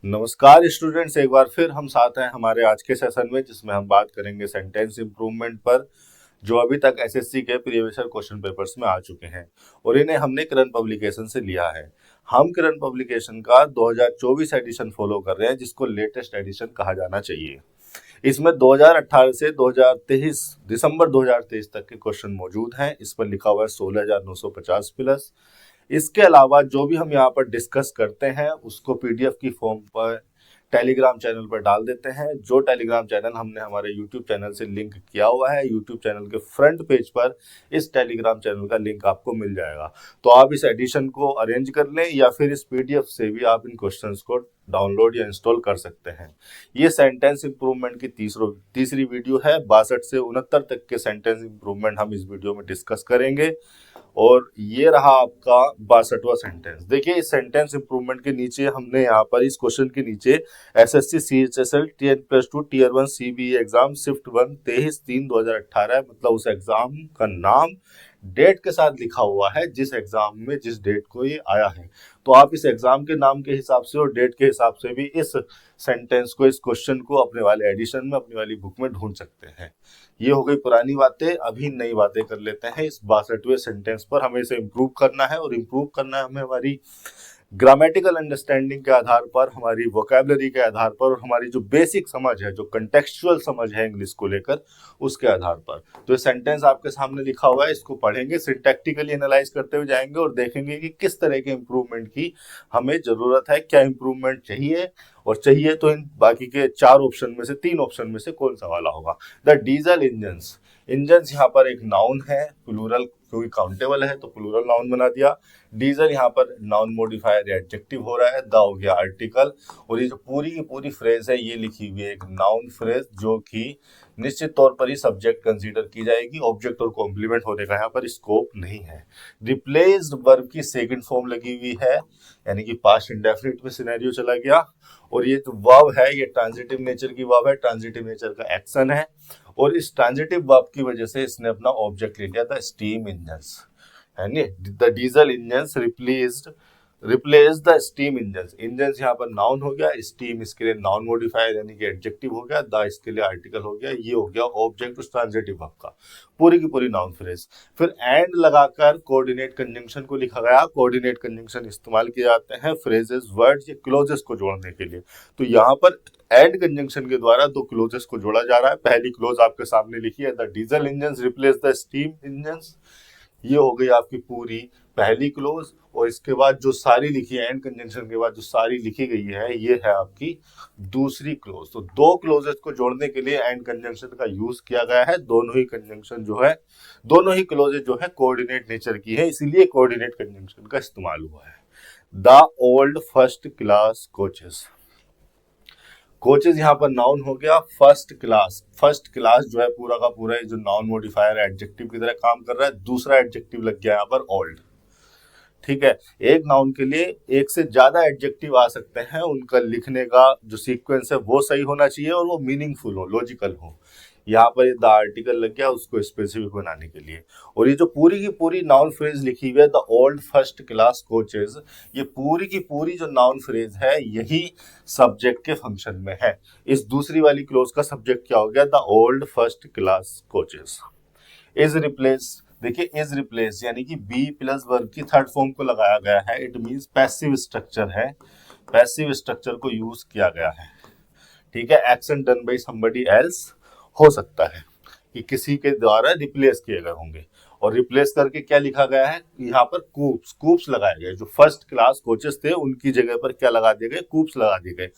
नमस्कार स्टूडेंट्स, एक बार फिर हम साथ हैं हमारे आज के सेशन में, जिसमें हम बात करेंगे सेंटेंस इम्प्रूवमेंट पर, जो अभी तक एसएससी के प्रीवियस क्वेश्चन पेपर्स में आ चुके हैं और इन्हें हमने किरण पब्लिकेशन से लिया है। हम किरण पब्लिकेशन का 2024 एडिशन फॉलो कर रहे हैं, जिसको लेटेस्ट एडिशन कहा जाना चाहिए। इसमें 2018 से 2023 दिसंबर 2023 तक के क्वेश्चन मौजूद हैं। इस पर लिखा हुआ है 16,950 प्लस। इसके अलावा जो भी हम यहाँ पर डिस्कस करते हैं उसको पीडीएफ की फॉर्म पर टेलीग्राम चैनल पर डाल देते हैं। जो टेलीग्राम चैनल हमने हमारे यूट्यूब चैनल से लिंक किया हुआ है, यूट्यूब चैनल के फ्रंट पेज पर इस टेलीग्राम चैनल का लिंक आपको मिल जाएगा। तो आप इस एडिशन को अरेंज कर लें या फिर इस पीडीएफ से भी आप इन क्वेश्चंस को डाउनलोड या इंस्टॉल कर सकते हैं। ये सेंटेंस इंप्रूवमेंट की तीसरी वीडियो है। 62 से 69 तक के सेंटेंस इंप्रूवमेंट हम इस वीडियो में डिस्कस करेंगे और ये रहा आपका 62वां सेंटेंस। देखिए, इस सेंटेंस इंप्रूवमेंट के नीचे हमने यहाँ पर इस क्वेश्चन के नीचे SSC CHSL 10+2 tier 1 CBE exam shift 1 23/3/2018 मतलब उस एग्जाम का नाम डेट के साथ लिखा हुआ है, जिस एग्जाम में जिस डेट को ये आया है। तो आप इस एग्जाम के नाम के हिसाब से और डेट के हिसाब से भी इस सेंटेंस को, इस क्वेश्चन को अपने वाले एडिशन में, अपनी वाली बुक में ढूंढ सकते हैं। ये हो गई पुरानी बातें। अभी नई बातें कर लेते हैं। इस 62वें सेंटेंस पर हमें इसे इम्प्रूव करना है और इम्प्रूव करना है हमें हमारी ग्रामेटिकल अंडरस्टैंडिंग के आधार पर, हमारी वोकैबुलरी के आधार पर और हमारी जो बेसिक समझ है, जो कंटेक्चुअल समझ है इंग्लिश को लेकर, उसके आधार पर। तो ये सेंटेंस आपके सामने लिखा हुआ है, इसको पढ़ेंगे, सिंटैक्टिकली एनालाइज करते हुए जाएंगे और देखेंगे कि किस तरह के इंप्रूवमेंट की हमें जरूरत है, क्या इंप्रूवमेंट चाहिए, और चाहिए तो इन बाकी के 4 ऑप्शन में से 3 ऑप्शन में से कौन सा वाला होगा। द डीजल इंजन्स, इंजन्स यहाँ पर एक नाउन है, प्लूरल क्योंकि काउंटेबल है तो प्लूरल नाउन बना दिया। डीजल यहाँ पर नाउन मॉडिफायर या एडजेक्टिव हो रहा है, द हो गया आर्टिकल, और ये जो पूरी की पूरी फ्रेज है ये लिखी हुई है एक नाउन फ्रेज, जो कि निश्चित तौर पर ही सब्जेक्ट कंसीडर की जाएगी। ऑब्जेक्ट और कॉम्प्लीमेंट होने का यहाँ पर स्कोप नहीं है। रिप्लेस्ड वर्ब की सेकंड फॉर्म लगी हुई है, यानी कि पास्ट इंडेफिनिट में सिनेरियो चला गया। और ये जो वर्ब है ये ट्रांजिटिव नेचर की वर्ब है, ट्रांजिटिव नेचर का एक्शन है, और इस ट्रांजिटिव वर्ब की वजह से इसने अपना ऑब्जेक्ट ले लिया था स्टीम इंजन्स, यानी the diesel engines replace the steam engines. Engines यहाँ पर नाउन हो गया, स्टीम इसके लिए नाउन मॉडिफायर यानी कि एडजेक्टिव हो गया, द इसके लिए आर्टिकल हो गया, ये हो गया ऑब्जेक्ट उस ट्रांजिटिव वर्ब का, पूरी की पूरी नाउन फ्रेज। फिर एंड लगाकर कोऑर्डिनेट कंजंक्शन को लिखा गया। कोऑर्डिनेट कंजंक्शन इस्तेमाल किए जाते हैं फ्रेजेस, वर्ड्स या क्लोजेस को जोड़ने के लिए। तो यहाँ पर एंड कंजंक्शन के द्वारा 2 क्लोजेस को जोड़ा जा रहा है। पहली क्लोज आपके सामने लिखी है, the diesel engines replace the steam engines, ये हो गई आपकी पूरी पहली क्लोज। और इसके बाद जो सारी लिखी है, एंड कंजंक्शन के बाद जो सारी लिखी गई है, ये है आपकी दूसरी क्लोज। तो 2 क्लोजेस को जोड़ने के लिए एंड कंजंक्शन का यूज किया गया है। दोनों ही कंजंक्शन जो है, दोनों ही क्लोजेस जो है कोऑर्डिनेट नेचर की है, इसीलिए कोऑर्डिनेट कंजंक्शन का इस्तेमाल हुआ है। The old first class coaches, coaches यहाँ पर नाउन हो गया। फर्स्ट क्लास जो है पूरा का पूरा जो नाउन मॉडिफायर एडजेक्टिव की तरह काम कर रहा है। दूसरा एडजेक्टिव लग गया यहाँ पर ओल्ड। ठीक है, एक नाउन के लिए एक से ज्यादा एडजेक्टिव आ सकते हैं, उनका लिखने का जो सीक्वेंस है वो सही होना चाहिए और वो मीनिंगफुल हो, लॉजिकल हो। यहाँ पर द आर्टिकल लग गया उसको स्पेसिफिक बनाने के लिए। और ये जो पूरी की पूरी नाउन फ्रेज लिखी हुई है, the old first class coaches, ये पूरी की पूरी जो नाउन फ्रेज है यही सब्जेक्ट के फंक्शन में है। इस दूसरी वाली क्लोज का सब्जेक्ट क्या हो गया, the old first class coaches. Is replace, देखिए इज रिप्लेस यानी कि बी प्लस वर्ब की थर्ड फॉर्म को लगाया गया है। इट मींस पैसिव स्ट्रक्चर है, पैसिव स्ट्रक्चर को यूज किया गया है। ठीक है, action done by somebody else हो सकता है कि किसी के द्वारा रिप्लेस किए गए होंगे। और रिप्लेस करके क्या लिखा गया है यहाँ पर, कूप्स लगाए गए। जो फर्स्ट क्लास कोचेस थे उनकी जगह पर क्या लगा दिए गए, कूप्स लगा दिए गए।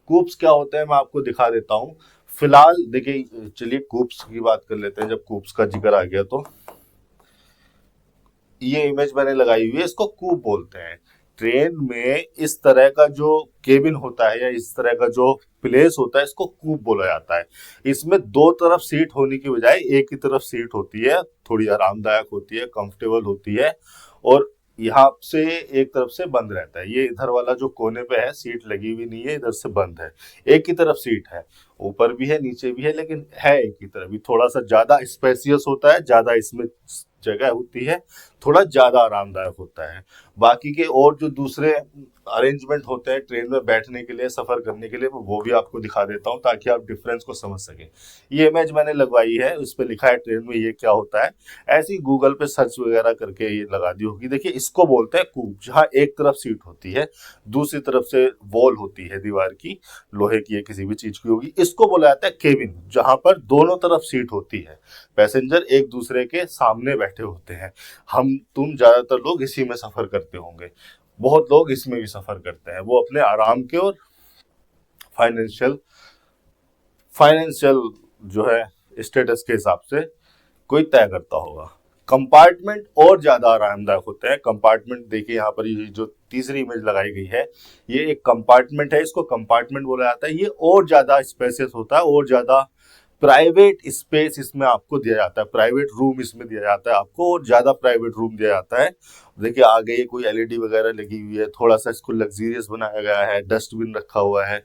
कूप्स क्या होते हैं मैं आपको दिखा देता हूँ। फिलहाल देखिए, चलिए कूप्स की बात कर लेते हैं। जब कूप्स का जिक्र आ गया तो ये इमेज मैंने लगाई हुई है, इसको कूप बोलते हैं। ट्रेन में इस तरह का जो केबिन होता है या इस तरह का जो प्लेस होता है, इसको कूप बोला जाता है। इसमें 2 तरफ सीट होने की बजाय एक ही तरफ सीट होती है, थोड़ी आरामदायक होती है, कंफर्टेबल होती है, और यहाँ से एक तरफ से बंद रहता है। ये इधर वाला जो कोने पे है सीट लगी हुई नहीं है, इधर से बंद है, एक ही तरफ सीट है। ऊपर भी है नीचे भी है, लेकिन है एक ही तरफ। ये थोड़ा सा ज्यादा स्पेसियस होता है, ज्यादा इसमें जगह होती है, थोड़ा ज्यादा आरामदायक होता है। बाकी के और जो दूसरे अरेंजमेंट होते हैं ट्रेन में बैठने के लिए, सफर करने के लिए, वो भी आपको दिखा देता हूँ ताकि आप डिफरेंस को समझ सकें। ये इमेज मैंने लगवाई है, उस पर लिखा है ट्रेन में ये क्या होता है। ऐसे ही गूगल पे सर्च वगैरह करके ये लगा दी होगी। देखिए, इसको बोलते हैं कूप, जहाँ एक तरफ सीट होती है, दूसरी तरफ से वॉल होती है दीवार की, लोहे की या किसी भी चीज की होगी। इसको बोला जाता है केबिन, जहां पर दोनों तरफ सीट होती है, पैसेंजर एक दूसरे के सामने बैठे होते हैं। हम तुम ज्यादातर लोग इसी में सफर करते होंगे, बहुत लोग इसमें भी सफर करते हैं। वो अपने आराम के और फाइनेंशियल फाइनेंशियल जो है स्टेटस के हिसाब से कोई तय करता होगा। कंपार्टमेंट और ज्यादा आरामदायक होते हैं। कंपार्टमेंट देखिए यहाँ पर, ये जो तीसरी इमेज लगाई गई है, ये एक कंपार्टमेंट है, इसको कंपार्टमेंट बोला जाता है। ये और ज्यादा स्पेसियस होता है, और ज्यादा प्राइवेट स्पेस इसमें आपको दिया जाता है, प्राइवेट रूम इसमें दिया जाता है आपको, और ज्यादा प्राइवेट रूम दिया जाता है। देखिए आगे ये कोई एलईडी वगैरह लगी हुई है, थोड़ा सा इसको लग्जरियस बनाया गया है, डस्टबिन रखा हुआ है,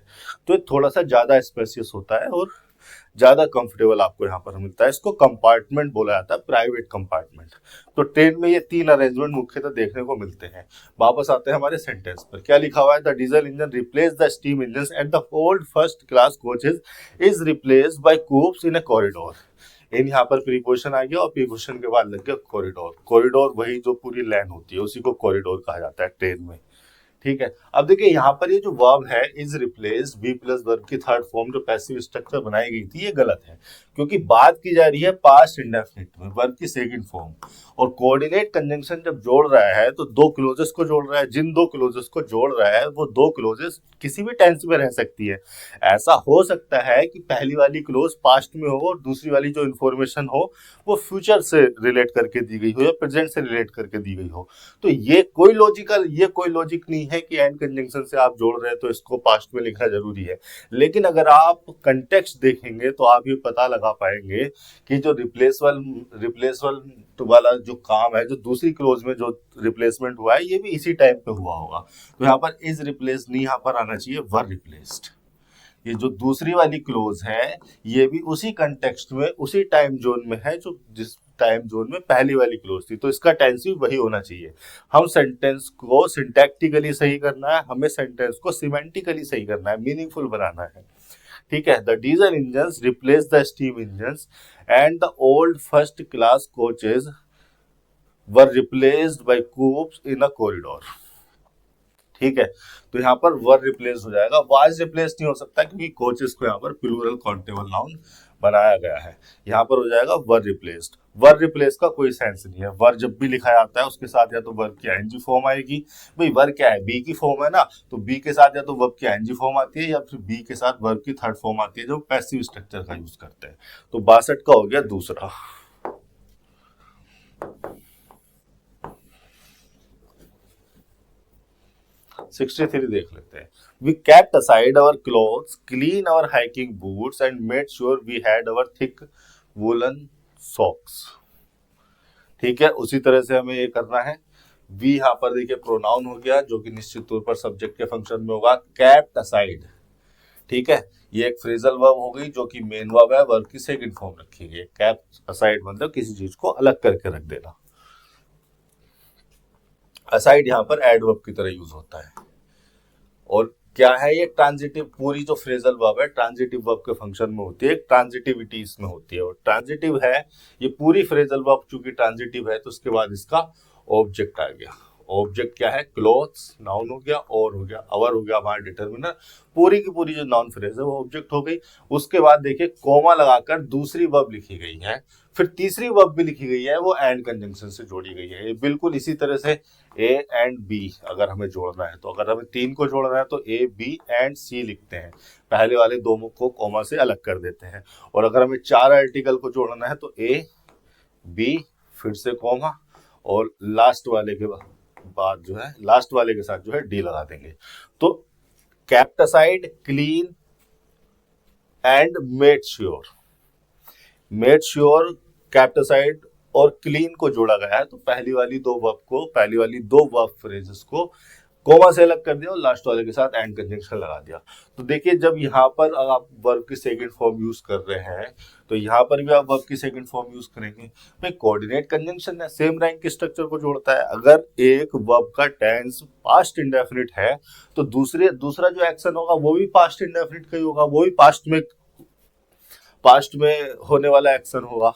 तो ये थोड़ा सा ज्यादा स्पेसियस होता है और ज्यादा कंफर्टेबल आपको यहाँ पर मिलता है। इसको कंपार्टमेंट बोला जाता है, प्राइवेट कंपार्टमेंट। तो ट्रेन में ये तीन अरेंजमेंट मुख्यतः देखने को मिलते हैं। वापस आते हैं हमारे सेंटेंस पर, क्या लिखा हुआ है? The diesel engine replace the steam engine and the old first class coaches is replaced by coupes in a corridor. In यहाँ पर प्रीपोजिशन आ गया और प्रीपोजिशन के बाद लग गया कॉरिडोर। कॉरिडोर वही जो पूरी लाइन होती है, उसी को कॉरिडोर कहा जाता है ट्रेन में। ठीक है, अब देखिए यहाँ पर ये जो वर्ब है is replaced, be plus verb की थर्ड फॉर्म जो पैसिव स्ट्रक्चर बनाई गई थी, ये गलत है, क्योंकि बात की जा रही है पास्ट इंडेफिनिट में, वर्ब की सेकंड फॉर्म। और कोऑर्डिनेट कंजंक्शन जब जोड़ रहा है तो दो क्लोजेस को जोड़ रहा है। जिन दो क्लोजेस को जोड़ रहा है वो दो क्लोजेस किसी भी टेंस में रह सकती है। ऐसा हो सकता है कि पहली वाली क्लोज पास्ट में हो और दूसरी वाली जो इन्फॉर्मेशन हो वो फ्यूचर से रिलेट करके दी गई हो या प्रेजेंट से रिलेट करके दी गई हो। तो ये कोई लॉजिक नहीं है कि एंड कंजंक्शन से आप जोड़ रहे हैं तो इसको पास्ट में लिखना जरूरी है। लेकिन अगर आप कंटेक्स्ट देखेंगे तो आप ये पता लगा पाएंगे कि जो रिप्लेसवल वाला जो काम है, जो दूसरी क्लोज में जो रिप्लेसमेंट हुआ है, ये भी इसी टाइम पे हुआ होगा। तो यहाँ पर इज रिप्लेस नहीं, यहाँ पर आना चाहिए वर रिप्लेस्ड। ये जो दूसरी वाली क्लोज है ये भी उसी कंटेक्स्ट में, उसी टाइम जोन में है जो जिस टाइम जोन में पहली वाली क्लोज थी, तो इसका टेंस भी वही होना चाहिए। हम सेंटेंस को सिंटैक्टिकली सही करना है, हमें सेंटेंस को सिमेंटिकली सही करना है, मीनिंगफुल बनाना है। ठीक है, the diesel engines replace the steam engines and the old first class coaches were replaced by coupes in a corridor. ठीक है, तो यहाँ पर वर रिप्लेस हो जाएगा, वाज रिप्लेस नहीं हो सकता क्योंकि कोचेस को यहाँ पर प्लूरल काउंटेबल नाउन बनाया गया है। यहाँ पर हो जाएगा वर रिप्लेस्ड। वर रिप्लेस का कोई सेंस नहीं है। वर जब भी लिखा जाता है उसके साथ या तो वर्ब की आईएनजी फॉर्म आएगी। भाई वर क्या है? बी की फॉर्म है ना, तो बी के साथ या तो वर्ब की आईएनजी फॉर्म आती है या फिर बी के साथ वर्ब की थर्ड फॉर्म आती है जो पैसिव स्ट्रक्चर का यूज करते हैं। तो 62 का हो गया दूसरा। 63 देख लेते हैं। We kept aside our clothes, clean our hiking boots and made sure we had our thick woolen socks। ठीक है, उसी तरह से हमें ये करना है। वी यहाँ पर देखिए प्रोनाउन हो गया जो कि निश्चित तौर पर सब्जेक्ट के फंक्शन में होगा। kept aside, ठीक है, ये एक फ्रेजल वर्ब हो गई जो कि मेन वर्ब है, वर्ब की सेकंड फॉर्म रखी गई। kept aside मतलब किसी चीज को अलग करके रख देना। असाइड यहाँ पर एडवर्ब की तरह यूज होता है। और क्या है ये? ट्रांजिटिव, पूरी जो फ्रेजल वर्ब है ट्रांजिटिव वर्ब के फंक्शन में होती है, एक ट्रांजिटिविटी इसमें होती है। और ट्रांजिटिव है ये पूरी फ्रेजल वर्ब, चूंकि ट्रांजिटिव है तो उसके बाद इसका ऑब्जेक्ट आ गया। ऑब्जेक्ट क्या है? क्लोथ्स नाउन हो गया, और हो गया अवर हो गया हमारा डिटर्मिनर। पूरी की पूरी जो नाउन फ्रेज है वो ऑब्जेक्ट हो गई। उसके बाद देखिए कोमा लगाकर दूसरी वर्ब लिखी गई है, फिर तीसरी वर्ब भी लिखी गई है, वो एंड कंजंक्शन से जोड़ी गई है। ये बिल्कुल इसी तरह से ए एंड बी अगर हमें जोड़ना है, तो अगर हमें तीन को जोड़ना है तो ए बी एंड सी लिखते हैं, पहले वाले दो को कोमा से अलग कर देते हैं। और अगर हमें चार आर्टिकल को जोड़ना है तो ए बी फिर से कोमा और लास्ट वाले के बाद जो है, लास्ट वाले के साथ जो है डी लगा देंगे। तो kept aside, clean and made sure, kept aside और clean को जोड़ा गया है। तो पहली वाली दो वर्ब फ्रेजेस को कोमा से अलग कर दिया और लास्ट वाले के साथ एंड कंजंक्शन लगा दिया। तो देखिए जब यहाँ पर आप वर्ब की सेकंड फॉर्म यूज कर रहे हैं तो यहाँ पर भी आप वर्ब की सेकंड फॉर्म यूज करेंगे। भाई कोऑर्डिनेट कंजंक्शन है, सेम रैंक के स्ट्रक्चर को जोड़ता है। अगर एक वर्ब का टेंस पास्ट इंडेफिनिट है तो दूसरा जो एक्शन होगा वो भी पास्ट इंडेफिनिट का ही होगा, वो भी पास्ट में होने वाला एक्शन होगा।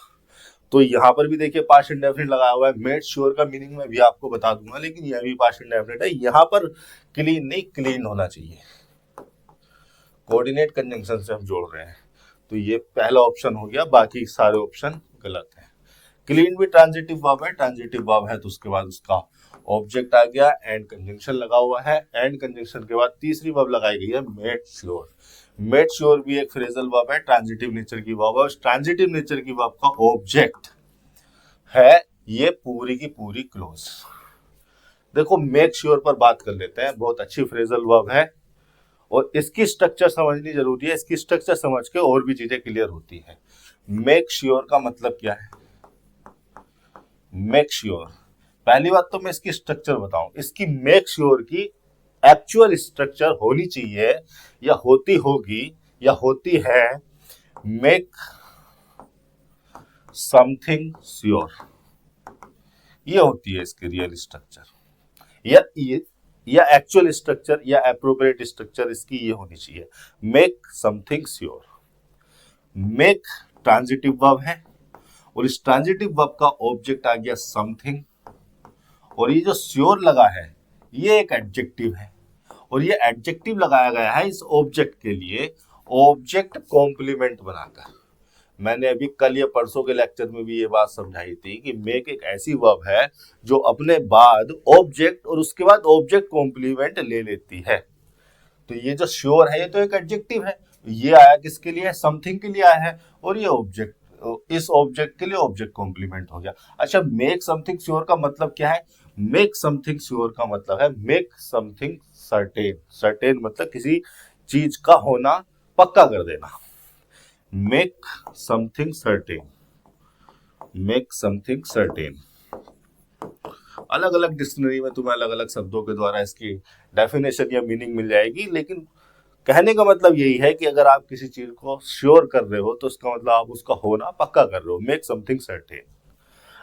तो यहाँ पर भी देखिए पास्ट इंडेफिनिट लगाया हुआ है। मेड श्योर का मीनिंग मैं भी आपको बता दूंगा, लेकिन यह भी पास्ट इंडेफिनिट है। यहाँ पर क्लीन नहीं क्लीन होना चाहिए, कोऑर्डिनेट कंजंक्शन से हम जोड़ रहे हैं। तो ये पहला ऑप्शन हो गया, बाकी सारे ऑप्शन गलत हैं। क्लीन भी ट्रांजिटिव वर्ब है, ट्रांजिटिव वर्ब है तो उसके बाद उसका ऑब्जेक्ट आ गया, एंड कंजंक्शन लगा हुआ है। एंड कंजंक्शन के बाद तीसरी वर्ब लगाई गई है मेड श्योर। मेड श्योर भी एक फ्रेजल वर्ब है, ट्रांजिटिव नेचर की वर्ब है। ट्रांजिटिव नेचर की वर्ब का ऑब्जेक्ट है ये पूरी की पूरी क्लोज। देखो मेक श्योर पर बात कर लेते हैं, बहुत अच्छी फ्रेजल वर्ब है और इसकी स्ट्रक्चर समझनी जरूरी है। इसकी स्ट्रक्चर समझ के और भी चीजें क्लियर होती है। मेक श्योर का मतलब क्या है? मेक श्योर, पहली बात तो मैं इसकी स्ट्रक्चर बताऊं। इसकी मेक श्योर की एक्चुअल स्ट्रक्चर होनी चाहिए या होती होगी या होती है मेक समथिंग श्योर, ये होती है इसकी रियल स्ट्रक्चर या एक्चुअल स्ट्रक्चर या एप्रोप्रिएट स्ट्रक्चर इसकी ये होनी चाहिए, make something sure. Make transitive verb है और इस ट्रांजिटिव वर्ब का ऑब्जेक्ट आ गया समथिंग, और ये जो श्योर लगा है ये एक एडजेक्टिव है और ये एडजेक्टिव लगाया गया है इस ऑब्जेक्ट के लिए ऑब्जेक्ट कॉम्प्लीमेंट बनाकर। मैंने अभी कल या परसों के लेक्चर में भी ये बात समझाई थी कि मेक एक ऐसी वर्ब है जो अपने बाद ऑब्जेक्ट और उसके बाद ऑब्जेक्ट कॉम्प्लीमेंट ले लेती है। तो ये जो श्योर है ये तो एक एडजेक्टिव है, ये आया किसके लिए? समथिंग के लिए आया है, और ये ऑब्जेक्ट, इस ऑब्जेक्ट के लिए ऑब्जेक्ट कॉम्प्लीमेंट हो गया। अच्छा, मेक समथिंग श्योर का मतलब क्या है? मेक समथिंग श्योर का मतलब है मेक समथिंग सर्टेन। सर्टेन मतलब किसी चीज का होना पक्का कर देना। Make something certain, make something certain. अलग अलग डिक्शनरी में तुम्हें अलग अलग शब्दों के द्वारा इसकी डेफिनेशन या मीनिंग मिल जाएगी, लेकिन कहने का मतलब यही है कि अगर आप किसी चीज को श्योर कर रहे हो तो इसका मतलब आप उसका होना पक्का कर रहे हो, मेक समथिंग सर्टेन।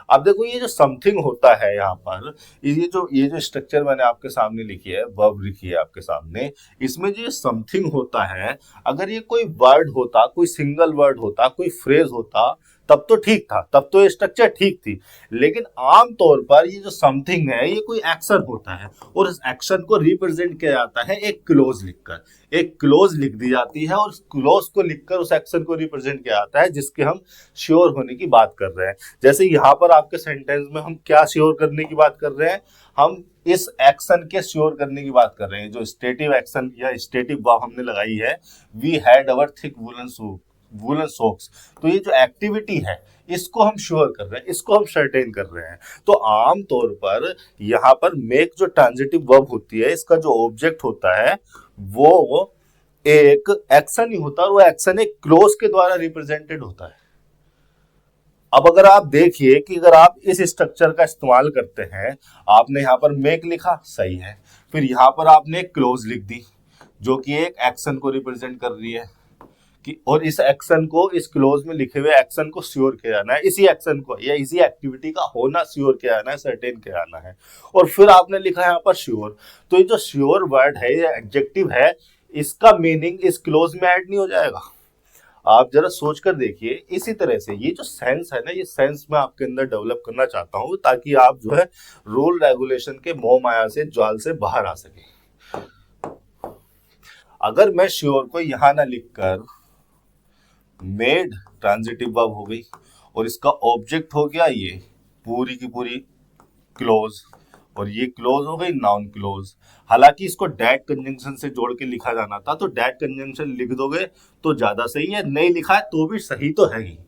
अब देखो ये जो समथिंग होता है यहाँ पर, ये जो स्ट्रक्चर मैंने आपके सामने लिखी है, वर्ब लिखी है आपके सामने, इसमें जो समथिंग होता है, अगर ये कोई वर्ड होता, कोई सिंगल वर्ड होता, कोई फ्रेज होता तब तो ठीक था, तब तो ये स्ट्रक्चर ठीक थी। लेकिन आमतौर पर ये जो समथिंग है ये कोई एक्शन होता है और इस एक्शन को रिप्रेजेंट किया जाता है एक क्लोज लिखकर। एक क्लोज लिख दी जाती है और उस क्लोज को लिखकर उस एक्शन को रिप्रेजेंट किया जाता है जिसके हम श्योर होने की बात कर रहे हैं। जैसे यहाँ पर आपके सेंटेंस में हम क्या श्योर करने की बात कर रहे हैं? हम इस एक्शन के श्योर करने की बात कर रहे हैं। जो स्टेटिव एक्शन या स्टेटिव वर्ब हमने लगाई है, we had our thick woollen socks, तो ये जो एक्टिविटी है इसको हम श्योर कर रहे हैं, इसको हम सर्टेन कर रहे हैं। तो आम तौर पर यहाँ पर मेक जो ट्रांजिटिव वर्ब होती है, इसका जो ऑब्जेक्ट होता है वो एक एक्शन ही होता है और वो एक्शन एक क्लोज के द्वारा रिप्रेजेंटेड होता है। अब अगर आप देखिए कि अगर आप इस स्ट्रक्चर का इस्तेमाल करते हैं, आपने यहाँ पर मेक लिखा, सही है, फिर यहाँ पर आपने एक क्लोज लिख दी जो कि एक एक्शन को रिप्रेजेंट कर रही है कि, और इस एक्शन को, इस क्लोज में लिखे हुए एक्शन को श्योर किया जाना है, इसी एक्शन को या इसी एक्टिविटी का होना श्योर किया जाना है, सर्टेन किया जाना है, और फिर आपने लिखा है यहाँ पर श्योर। तो ये जो श्योर वर्ड है, ये एडजेक्टिव है, इसका मीनिंग इस क्लोज में ऐड नहीं हो जाएगा। आप जरा सोच कर देखिए। इसी तरह से ये जो सेंस है ना, ये सेंस मैं आपके अंदर डेवलप करना चाहता हूँ ताकि आप जो है रूल रेगुलेशन के मोह माया से, जाल से बाहर आ सके। अगर मैं श्योर को यहां ना लिखकर मेड ट्रांजिटिव वर्ब हो गई और इसका ऑब्जेक्ट हो गया ये पूरी की पूरी क्लोज, और ये क्लोज हो गई नाउन क्लोज। हालांकि इसको डैट कंजंक्शन से जोड़ के लिखा जाना था, तो डैट कंजंक्शन लिख दोगे तो ज्यादा सही है, नहीं लिखा है तो भी सही तो है ही।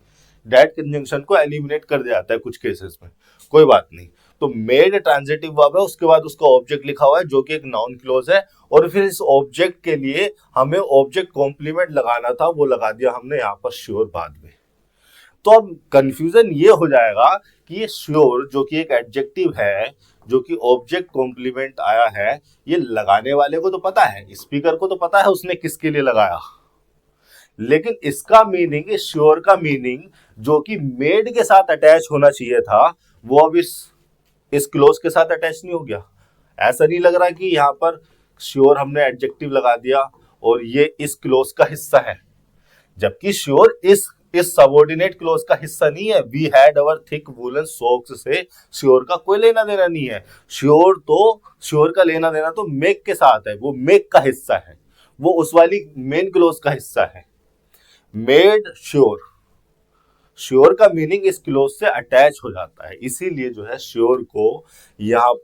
डैट कंजंक्शन को एलिमिनेट कर दिया जाता है कुछ केसेस में, कोई बात नहीं। तो मेड ट्रांजिटिव वर्ब है, उसके बाद उसका ऑब्जेक्ट लिखा हुआ है जो कि एक नाउन क्लोज है, और फिर इस ऑब्जेक्ट के लिए हमें ऑब्जेक्ट कॉम्प्लीमेंट लगाना था, वो लगा दिया हमने यहाँ पर श्योर बाद में। तो अब कंफ्यूजन ये हो जाएगा कि ये श्योर जो कि एक एडजेक्टिव है, जो कि ऑब्जेक्ट कॉम्प्लीमेंट आया है, ये लगाने वाले को तो पता है, स्पीकर को तो पता है उसने किसके लिए लगाया, लेकिन इसका मीनिंग, इस श्योर का मीनिंग जो कि मेड के साथ अटैच होना चाहिए था, वो अब इस क्लोज के साथ अटैच नहीं हो गया। ऐसा नहीं लग रहा कि यहाँ पर श्योर हमने एडजेक्टिव लगा दिया और ये इस क्लोज का हिस्सा है, जबकि श्योर इस सबऑर्डिनेट क्लोज का हिस्सा नहीं है। We had our thick woollen socks से श्योर का कोई लेना देना नहीं है। श्योर का लेना देना तो मेक के साथ है, वो मेक का हिस्सा है, वो उस वाली मेन क्लोज का हिस्सा है। मेड श्योर, श्योर का मीनिंग इस क्लोज से अटैच हो जाता है, इसीलिए जो है श्योर को यहां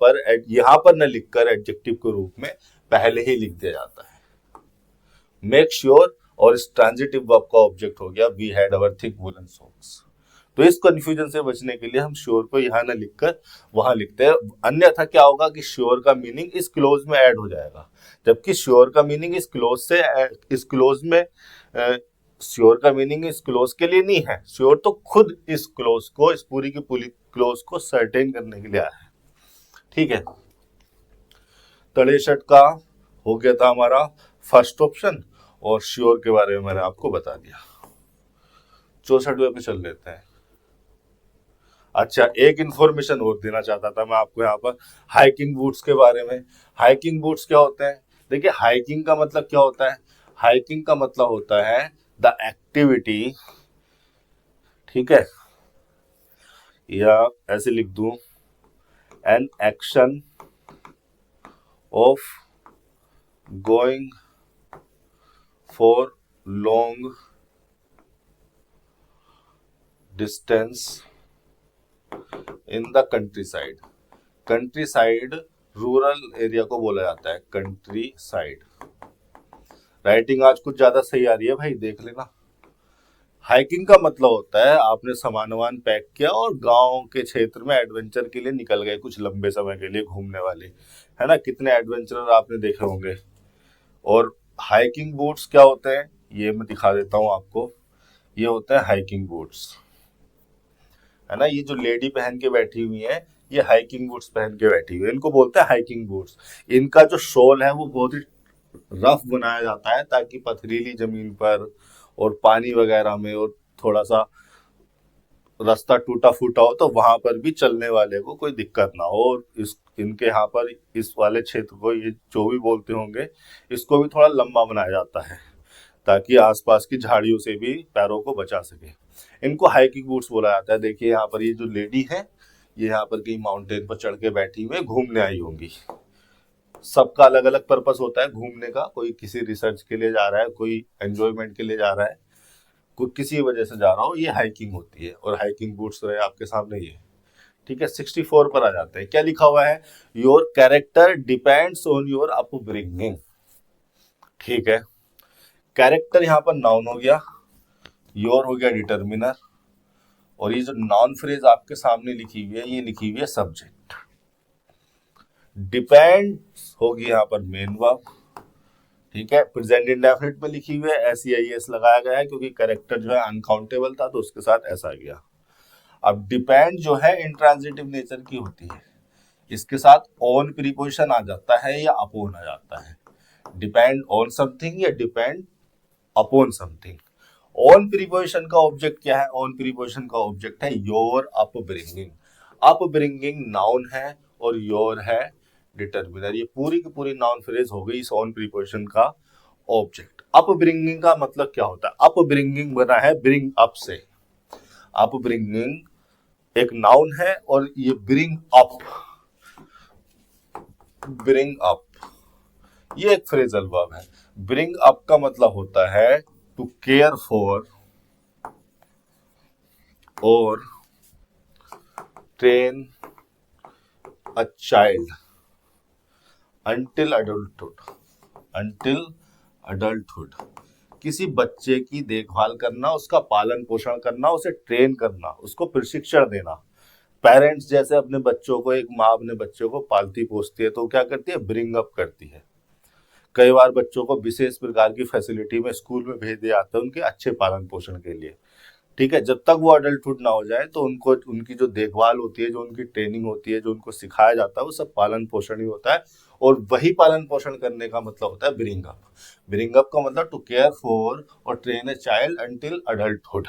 पर न लिखकर एडजेक्टिव के रूप में पहले ही लिख दिया जाता है। मेक श्योर और इस ट्रांजिटिव वर्ब का ऑब्जेक्ट हो गया we had our thick woollen socks. तो इस कंफ्यूजन से बचने के लिए हम श्योर को यहां न लिखकर वहां लिखते हैं, अन्यथा क्या होगा कि श्योर का मीनिंग इस क्लोज में ऐड हो जाएगा, जबकि श्योर का मीनिंग इस क्लोज के लिए नहीं है। श्योर तो खुद इस पूरी की पूरी क्लोज को सर्टेन करने के लिए आया है। ठीक है, तड़ेशट का हो गया था हमारा फर्स्ट ऑप्शन, और श्योर के बारे में मैंने आपको बता दिया। 64वें पे चल लेते हैं। अच्छा, एक इंफॉर्मेशन और देना चाहता था मैं आपको यहाँ पर हाइकिंग बूट्स के बारे में। हाइकिंग बूट्स क्या होते हैं? देखिए, हाइकिंग का मतलब क्या होता है? हाइकिंग का मतलब होता है द एक्टिविटी, ठीक है, या ऐसे लिख दूं, an action of going for long distance in the country side. Country side rural area को बोला जाता है कंट्री साइड। राइटिंग आज कुछ ज्यादा सही आ रही है भाई, देख लेना। हाइकिंग का मतलब होता है आपने सामान वामान पैक किया और गांव के क्षेत्र में एडवेंचर के लिए निकल गए, कुछ लंबे समय के लिए घूमने वाले, है ना। कितने एडवेंचरर आपने देखे होंगे। और हाइकिंग बूट्स क्या होते हैं, ये मैं दिखा देता हूं आपको। ये होते हैं हाइकिंग बूट्स, है ना। ये जो लेडी पहन के बैठी हुई है, ये हाइकिंग बूट्स पहन के बैठी हुई है, इनको बोलते हैं हाइकिंग बूट्स। इनका जो सोल है वो बहुत ही रफ बनाया जाता है, ताकि पथरीली जमीन पर और पानी वगैरह में और थोड़ा सा रास्ता टूटा फूटा हो तो वहां पर भी चलने वाले को कोई दिक्कत ना हो। और इनके यहाँ पर इस वाले क्षेत्र को, ये जो भी बोलते होंगे, इसको भी थोड़ा लंबा बनाया जाता है ताकि आसपास की झाड़ियों से भी पैरों को बचा सके। इनको हाइकिंग बूट्स बोला जाता है। देखिए यहाँ पर ये जो लेडी है, ये यहाँ पर कहीं माउंटेन पर चढ़ के बैठी हुई घूमने आई होंगी। सबका अलग अलग पर्पस होता है घूमने का, कोई किसी रिसर्च के लिए जा रहा है, कोई एंजॉयमेंट के लिए जा रहा है, कोई किसी वजह से जा रहा हो, ये हाइकिंग होती है। और हाइकिंग बूट्स रहे आपके सामने ये, ठीक है। 64 पर आ जाते हैं। क्या लिखा हुआ है? Your character depends on your upbringing, ठीक है। कैरेक्टर यहाँ पर नाउन हो गया, योर हो गया डिटर्मिनर, और ये जो नॉन फ्रेज आपके सामने लिखी हुई है, ये लिखी हुई है सब्जेक्ट। डिपेंड्स होगी यहाँ पर मेन वर्ब, ठीक है। प्रेजेंट इंडेफिनिट में लिखी हुई है, SEIS लगाया गया है क्योंकि कैरेक्टर जो है अनकाउंटेबल था तो उसके साथ ऐसा गया। अब डिपेंड जो है इंट्रांजिटिव नेचर की होती है, इसके साथ ऑन प्रीपोजिशन आ जाता है या अपॉन आ जाता है। डिपेंड ऑन समथिंग या depend upon something. On preposition का ऑब्जेक्ट क्या है? ऑन प्रीपोजिशन का ऑब्जेक्ट है योर अपब्रिंगिंग। अपब्रिंगिंग नाउन है और योर है डिटर्मिनर। ये पूरी की पूरी नाउन फ्रेज हो गई इस ऑन प्रीपोजिशन का ऑब्जेक्ट। अपब्रिंगिंग का मतलब क्या होता है? अपब्रिंगिंग बना है ब्रिंग अप से। अपब्रिंगिंग एक नाउन है और ये ब्रिंग अप ये एक फ्रेजल वर्ब है। ब्रिंग अप का मतलब होता है टू केयर फॉर और train a child until adulthood। किसी बच्चे की देखभाल करना, उसका पालन पोषण करना, उसे ट्रेन करना, उसको प्रशिक्षण देना। पेरेंट्स जैसे अपने बच्चों को, एक माँ अपने बच्चों को पालती पोसती है तो क्या करती है? ब्रिंग अप करती है। कई बार बच्चों को विशेष प्रकार की फैसिलिटी में स्कूल में भेज दिया जाता है उनके अच्छे पालन पोषण के लिए, ठीक है, जब तक वो अडल्टहुड ना हो जाए तो उनको उनकी जो देखभाल होती है, जो उनकी ट्रेनिंग होती है, जो उनको सिखाया जाता है, वो सब पालन पोषण ही होता है। और वही पालन पोषण करने का मतलब होता है ब्रिंग अप। ब्रिंग अप का मतलब टू केयर फॉर और train a child until adulthood.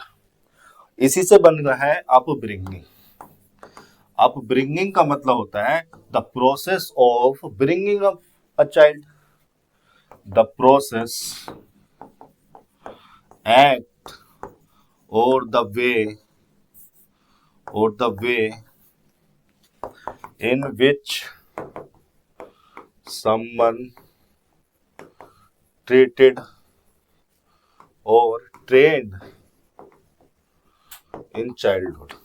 इसी से बन रहा है अपब्रिंगिंग। अपब्रिंगिंग का मतलब होता है the process of bringing up a child, the process act or the way in which someone treated or trained in childhood।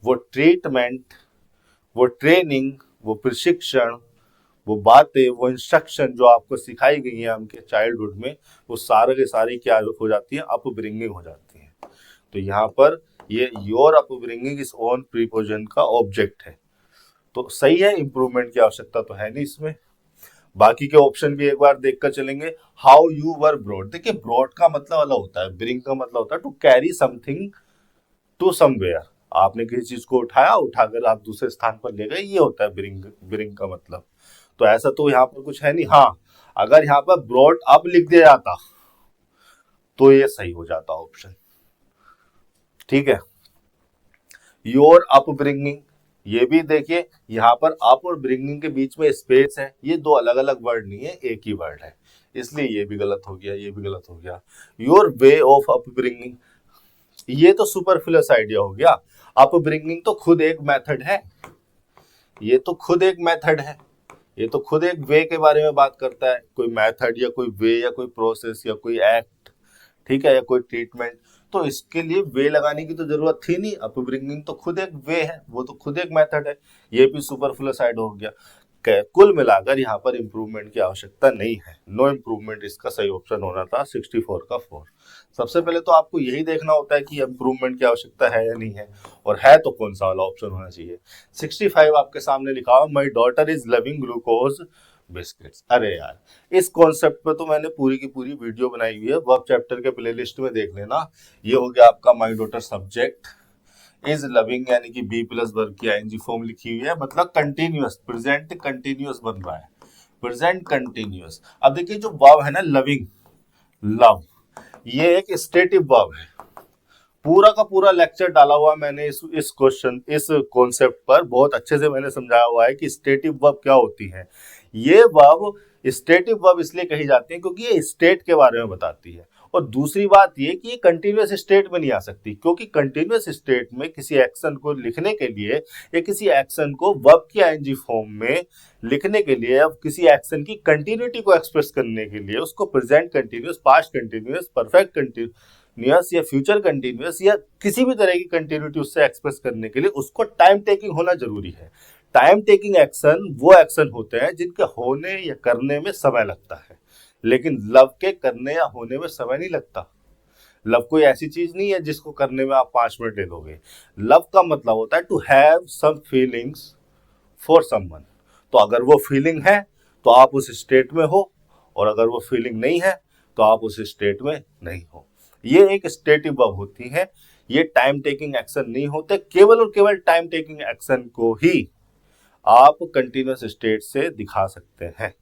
वो ट्रीटमेंट, वो ट्रेनिंग, वो प्रशिक्षण, वो बातें, वो इंस्ट्रक्शन जो आपको सिखाई गई है आपके चाइल्डहुड में, वो सारे के सारी क्या हो जाती है, अपब्रिंगिंग हो जाती है। तो यहाँ पर ये your upbringing is own preposition का ऑब्जेक्ट है। तो सही है, इंप्रूवमेंट की आवश्यकता तो है नहीं इसमें। बाकी के ऑप्शन भी एक बार देखकर चलेंगे। हाउ यू वर ब्रॉड, देखिए ब्रॉड का मतलब अलग होता है, ब्रिंग का मतलब होता है to carry something to somewhere. आपने किसी चीज को उठाया, उठाकर आप दूसरे स्थान पर ले गए, ये होता है ब्रिंग। ब्रिंग का मतलब तो ऐसा तो यहाँ पर कुछ है नहीं। हाँ, अगर यहाँ पर ब्रॉड अप लिख दिया जाता तो ये सही हो जाता ऑप्शन। ठीक है, योर अपब्रिंगिंग, ये भी देखिए यहाँ पर अप और ब्रिंगिंग के बीच में स्पेस है, ये दो अलग अलग वर्ड नहीं है, एक ही वर्ड है, इसलिए ये भी गलत हो गया, ये भी गलत हो गया। योर वे ऑफ अपब्रिंगिंग, ये तो सुपरफ्लुअस आइडिया हो गया। अपब्रिंगिंग तो खुद एक मेथड है, ये तो खुद एक मेथड है, ये तो खुद एक वे के बारे में बात करता है। कोई मेथड या कोई वे या कोई प्रोसेस या कोई एक्ट, ठीक है, या कोई ट्रीटमेंट, तो इसके लिए वे लगाने की तो जरूरत थी नहीं। अपब्रिंगिंग तो खुद एक वे है, वो तो खुद एक मेथड है, ये भी सुपरफ्लुअस साइड हो गया। कुल मिलाकर यहाँ पर इंप्रूवमेंट की आवश्यकता नहीं है, नो इंप्रूवमेंट इसका सही ऑप्शन होना था 64 का 4। सबसे पहले तो आपको यही देखना होता है कि इंप्रूवमेंट की आवश्यकता है या नहीं है, और है तो कौन सा वाला ऑप्शन होना चाहिए। 65 आपके सामने लिखा हुआ, my daughter is loving glucose biscuits. अरे यार, इस कॉन्सेप्ट पे तो मैंने पूरी की पूरी वीडियो बनाई हुई है, वर्ब चैप्टर के प्लेलिस्ट में देख लेना। ये हो गया आपका my daughter subject, is loving यानी कि बी प्लस वर्ब की आईएनजी फॉर्म लिखी हुई है, मतलब कंटिन्यूअस, प्रेजेंट कंटिन्यूअस बन रहा है, प्रेजेंट कंटिन्यूअस। अब देखिए जो वर्ब है ना लविंग, लव, ये एक स्टेटिव वर्ब है। पूरा का पूरा लेक्चर डाला हुआ मैंने इस क्वेश्चन, इस कॉन्सेप्ट पर बहुत अच्छे से मैंने समझाया हुआ है कि स्टेटिव वर्ब क्या होती है। ये वर्ब स्टेटिव वर्ब इसलिए कही जाती है क्योंकि ये स्टेट के बारे में बताती है, और दूसरी बात ये कि ये कंटिन्यूअस स्टेट में नहीं आ सकती, क्योंकि कंटिन्यूअस स्टेट में किसी एक्शन को लिखने के लिए या किसी एक्शन को वर्ब की आईएनजी फॉर्म में लिखने के लिए, अब किसी एक्शन की कंटिन्यूटी को एक्सप्रेस करने के लिए उसको present continuous, past continuous, perfect continuous या फ्यूचर कंटिन्यूअस या किसी भी तरह की कंटिन्यूटी उससे एक्सप्रेस करने के लिए उसको टाइम टेकिंग होना जरूरी है। टाइम टेकिंग एक्शन वो एक्शन होते हैं जिनके होने या करने में समय लगता है, लेकिन लव के करने या होने में समय नहीं लगता। लव कोई ऐसी चीज नहीं है जिसको करने में आप 5 मिनट ले लोगे। लव का मतलब होता है to have some feelings for someone. तो अगर वो फीलिंग है तो आप उस स्टेट में हो, और अगर वो फीलिंग नहीं है तो आप उस स्टेट में नहीं हो। ये एक स्टेटिव वर्ब होती है, ये टाइम टेकिंग एक्शन नहीं होते। केवल और केवल टाइम टेकिंग एक्शन को ही आप कंटिन्यूअस स्टेट से दिखा सकते हैं।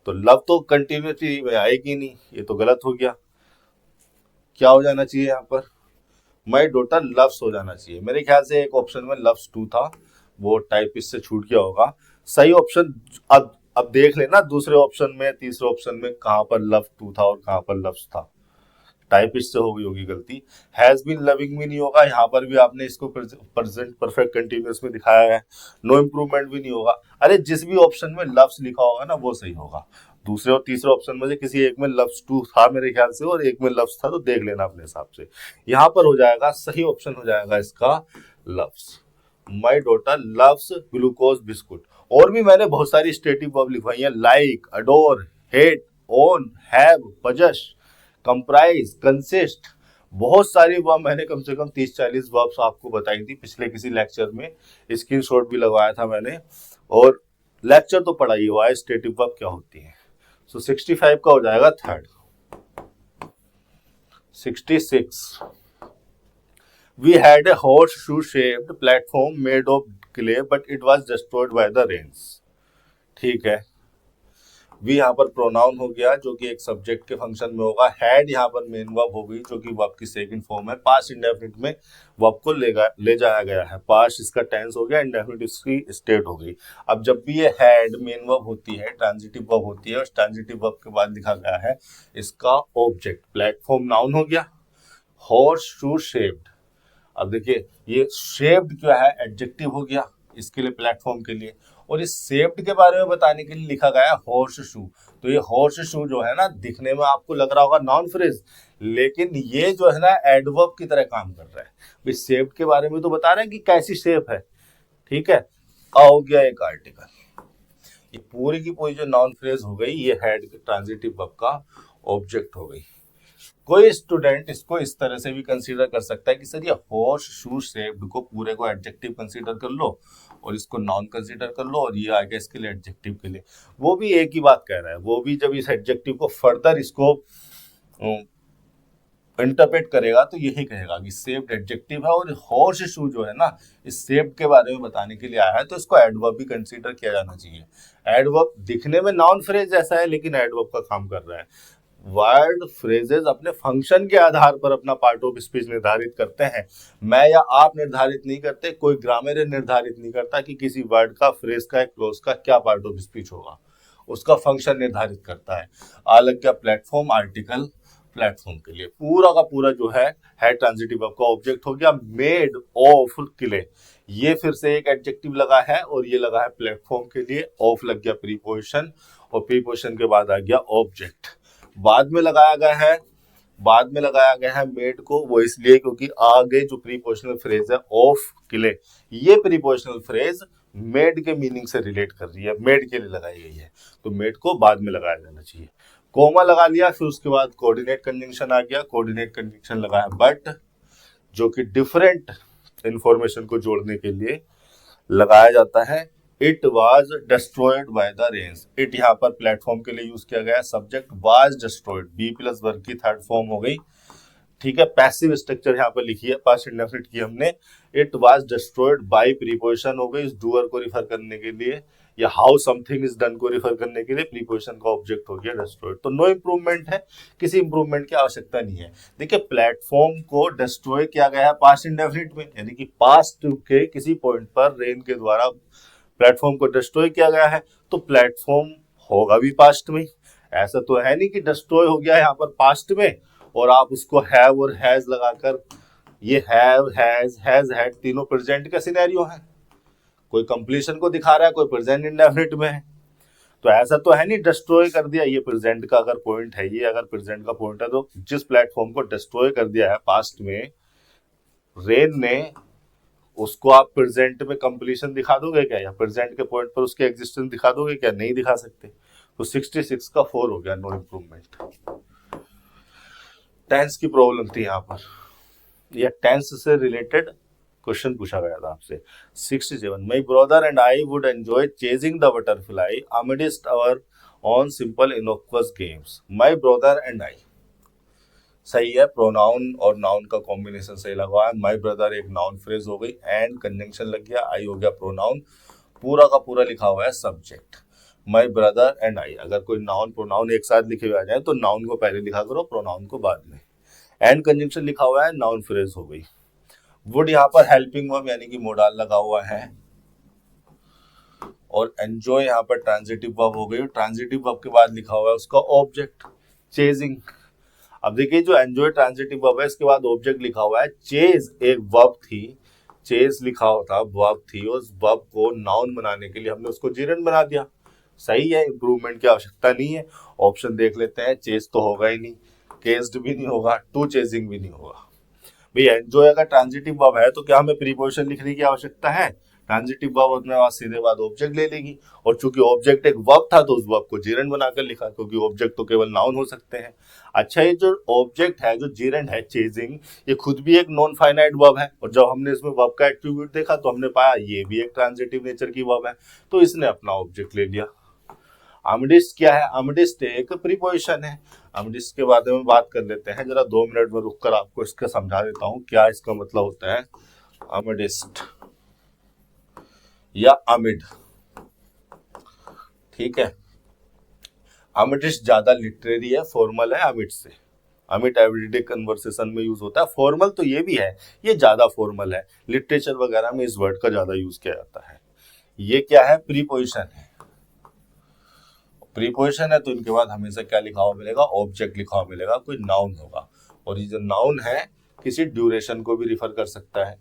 तो लव तो कंटिन्यूटी में आएगी नहीं, ये तो गलत हो गया। क्या हो जाना चाहिए यहाँ पर, माई डॉटर लव्स हो जाना चाहिए। मेरे ख्याल से एक ऑप्शन में लव्स 2 था, वो टाइपिस्ट से छूट गया होगा। सही ऑप्शन अब देख लेना दूसरे ऑप्शन में, तीसरे ऑप्शन में कहाँ पर लव 2 था और कहाँ पर लव्स था, टाइपिस्ट से हो गई होगी गलती। हैज बीन लविंग भी नहीं होगा, यहाँ पर भी आपने इसको प्रेजेंट परफेक्ट कंटिन्यूअस में दिखाया है। नो इंप्रूवमेंट भी नहीं होगा। अरे जिस भी ऑप्शन में लव्स लिखा होगा ना वो सही होगा। दूसरे और तीसरे ऑप्शन में से किसी एक में लव्स 2 था मेरे ख्याल से, और एक में लव्स था, तो देख लेना अपने हिसाब से। यहाँ पर हो जाएगा सही ऑप्शन हो जाएगा इसका loves. My daughter loves glucose biscuit. और भी मैंने बहुत सारी स्टेटिव वर्ब लिखवाई है, like, adore, hate, own, have, possess, comprise, consist. बहुत सारी वर्ब मैंने कम से कम 30-40 वर्ब्स आपको बताई थी पिछले किसी लेक्चर में, स्क्रीनशॉट भी लगवाया था मैंने, और लेक्चर तो पढ़ा ही हुआ है स्टेटिव वर्ब क्या होती है। सो 65 का हो जाएगा third. 66 we had a horse shoe shaped platform made of clay but it was destroyed by the rains. ठीक है, वी यहाँ पर प्रोनाउन हो गया जो कि एक सब्जेक्ट के फंक्शन में होगा। हैड यहाँ पर मेन वर्ब हो गई जो कि वर्ब की सेकंड फॉर्म है। पास्ट इंडेफिनिट में वर्ब को ले जाया गया है। पास्ट इसका टेंस हो गया, इंडेफिनिट इसकी स्टेट हो गई। अब जब भी ये हैड मेन वर्ब होती है, ट्रांजिटिव वर्ब होती है, और ट्रांजिटिव वर्ब के बाद लिखा गया है इसका ऑब्जेक्ट। प्लेटफॉर्म नाउन हो गया, हॉर्स शू शेप्ड। अब देखिए ये शेप्ड क्या है, एडजेक्टिव हो गया इसके लिए, प्लेटफॉर्म के लिए। और इस शेप्ड के बारे में बताने के लिए लिखा गया है हॉर्स शू। तो ये हॉर्स शू जो है ना, दिखने में आपको लग रहा होगा नाउन फ्रेज, लेकिन ये जो है ना एडवर्ब की तरह काम कर रहा है। भाई शेप्ड के बारे में तो बता रहे हैं कि कैसी शेप है। ठीक है, हो गया एक आर्टिकल। ये पूरी की पूरी जो नाउन फ्रेज हो गई, ये हेड ट्रांजिटिव वर्ब का ऑब्जेक्ट हो गई। कोई स्टूडेंट इसको इस तरह से भी कंसीडर कर सकता है कि सर ये हॉर्स शू शेप्ड को पूरे को एडजेक्टिव कंसीडर कर लो और इसको नॉन कंसीडर कर लो, और ये आ गया इसके लिए एडजेक्टिव के लिए। वो भी एक ही बात कह रहा है, वो भी जब इस एडजेक्टिव को फर्दर इसको इंटरप्रेट करेगा तो यही कहेगा कि शेप्ड एडजेक्टिव है, और हॉर्स शू जो है ना इस शेप्ड के बारे में बताने के लिए आया है, तो इसको एडवर्ब भी कंसीडर किया जाना चाहिए। एडवर्ब दिखने में नाउन फ्रेज जैसा है, लेकिन एडवर्ब का काम कर रहा है। वर्ड फ्रेजेस अपने फंक्शन के आधार पर अपना पार्ट ऑफ स्पीच निर्धारित करते हैं। मैं या आप निर्धारित नहीं करते, कोई ग्रामर निर्धारित नहीं करता कि किसी वर्ड का, फ्रेज का, क्लोज का क्या पार्ट ऑफ स्पीच होगा। उसका फंक्शन निर्धारित करता है। अलग क्या प्लेटफॉर्म, आर्टिकल प्लेटफॉर्म के लिए पूरा का पूरा जो है ट्रांजिटिव वर्ब का ऑब्जेक्ट हो गया। मेड ऑफ क्ले, ये फिर से एक एडजेक्टिव लगा है और ये लगा है प्लेटफॉर्म के लिए। ऑफ लग गया प्रीपोजिशन, और प्रीपोजिशन के बाद आ गया ऑब्जेक्ट। बाद में लगाया गया है मेड को, वो इसलिए क्योंकि आगे जो प्रीपोजिशनल फ्रेज है ऑफ क्ले, ये प्रीपोजिशनल फ्रेज मेड के मीनिंग से रिलेट कर रही है, मेड के लिए लगाई गई है, तो मेड को बाद में लगाया जाना चाहिए। कोमा लगा लिया, फिर उसके बाद कोऑर्डिनेट कंजंक्शन आ गया। कोऑर्डिनेट कंजंक्शन लगाया बट, जो कि डिफरेंट इंफॉर्मेशन को जोड़ने के लिए लगाया जाता है। It was destroyed by the rains, it यहाँ पर प्लेटफॉर्म के लिए यूज किया गया। Subject was destroyed, be plus verb की थर्ड फॉर्म हो गई। ठीक है, पैसिव स्ट्रक्चर यहाँ पर लिखी है, पास्ट इंडेफिनिट की हमने। It was destroyed bye preposition हो गई, इस डूअर को रिफर करने के लिए, या हाउ समथिंग इज डन को रिफर करने के लिए प्रीपोजिशन का ऑब्जेक्ट हो गया डिस्ट्रॉयड। तो नो इंप्रूवमेंट है, किसी इंप्रूवमेंट की आवश्यकता नहीं है। देखिए प्लेटफॉर्म को डिस्ट्रॉय किया गया है पास्ट इंडेफिनिट में, यानी कि पास्ट के किसी पॉइंट पर रेन के द्वारा प्लेटफॉर्म को डिस्ट्रॉय किया गया है, तो प्लेटफॉर्म होगा भी पास्ट में। ऐसा तो है नहीं कि डिस्ट्रॉय हो गया है यहाँ पर पास्ट में और आप उसको हैव और हैज लगाकर, ये हैव, हैज, हैड तीनों प्रेजेंट का सिनेरियो है। कोई कंप्लीशन को दिखा रहा है, कोई प्रेजेंट इंडेफिनिट में है, तो ऐसा तो है नहीं डिस्ट्रॉय कर दिया। ये प्रेजेंट का अगर पॉइंट है, ये अगर प्रेजेंट का पॉइंट है, तो जिस प्लेटफॉर्म को डिस्ट्रॉय कर दिया है पास्ट में रेन ने, उसको आप प्रेजेंट में कंप्लीशन दिखा दोगे क्या, या प्रेजेंट के पॉइंट पर उसके एग्जिस्टेंस दिखा दोगे क्या? नहीं दिखा सकते। तो 66 का 4 हो गया, नो इंप्रूवमेंट। टेंस की प्रॉब्लम थी यहाँ पर, या टेंस से रिलेटेड क्वेश्चन पूछा गया था आपसे। 67, my brother and I would enjoy chasing the butterfly amidst our own simple innocuous games. My brother and I सही है, प्रोनाउन और नाउन का कॉम्बिनेशन सही लगा है। माई ब्रदर एक नाउन फ्रेज हो गई, एंड कंजंक्शन लग गया, आई हो गया प्रोनाउन, पूरा का पूरा लिखा हुआ है सब्जेक्ट। माई ब्रदर एंड आई, अगर कोई नाउन प्रोनाउन एक साथ लिखे हुए आ जाए तो नाउन को पहले लिखा करो, प्रोनाउन को बाद में। एंड कंजंक्शन लिखा हुआ है, नाउन फ्रेज हो गई। वुड यहाँ पर हेल्पिंग वर्ब यानी कि मोडाल लगा हुआ है, और एंजॉय यहाँ पर ट्रांजिटिव वर्ब हो गई। ट्रांजिटिव वर्ब के बाद लिखा हुआ है उसका ऑब्जेक्ट चेजिंग। अब देखिए जो एंजॉय ट्रांजिटिव वर्ब है, इसके बाद ऑब्जेक्ट लिखा हुआ है। चेज एक वर्ब थी, चेज लिखा हुआ था, वर्ब थी, उस वर्ब को नाउन बनाने के लिए हमने उसको जीरंड बना दिया। सही है, इंप्रूवमेंट की आवश्यकता नहीं है। ऑप्शन देख लेते हैं, चेज तो होगा ही नहीं, केस्ड भी नहीं होगा, टू चेजिंग भी नहीं होगा। भाई एंजॉय अगर ट्रांजिटिव वर्ब है तो क्या हमें प्रीपोजिशन लिखने की आवश्यकता है? ट्रांजिटिव वर्ब अपने पास सीधे बाद ऑब्जेक्ट ले लेगी, और चूंकि ऑब्जेक्ट एक वर्ब था तो उस वर्ब को जीरंड बनाकर लिखा, क्योंकि ऑब्जेक्ट तो केवल नाउन हो सकते हैं। अच्छा, ये जो ऑब्जेक्ट है, जो जीरंड है चेजिंग, ये खुद भी एक नॉन फाइनाइट वर्ब है, और जब हमने इसमें वर्ब का एट्रीब्यूट देखा तो हमने पाया ये भी एक ट्रांजिटिव नेचर की वर्ब है, तो इसने अपना ऑब्जेक्ट ले लिया। अमिडिस्ट क्या है? अमिडिस्ट एक प्रीपोजिशन है। अमिडिस्ट के बारे में बात कर लेते हैं, जरा 2 मिनट में रुककर आपको इसका समझा देता हूं क्या इसका मतलब होता है अमिडिस्ट या अमिड। ठीक है, अमिडिस्ट ज्यादा लिटरेरी है, फॉर्मल है अमिड से। अमिट एवरीडे कन्वर्सेशन में यूज होता है, फॉर्मल तो ये भी है, ये ज्यादा फॉर्मल है, लिटरेचर वगैरह में इस वर्ड का ज्यादा यूज किया जाता है। ये क्या है? प्रीपोजिशन है। प्रीपोजिशन है तो इनके बाद हमेशा क्या लिखा हुआ मिलेगा? ऑब्जेक्ट लिखा हुआ मिलेगा, कोई नाउन होगा। और ये जो नाउन है किसी ड्यूरेशन को भी रिफर कर सकता है,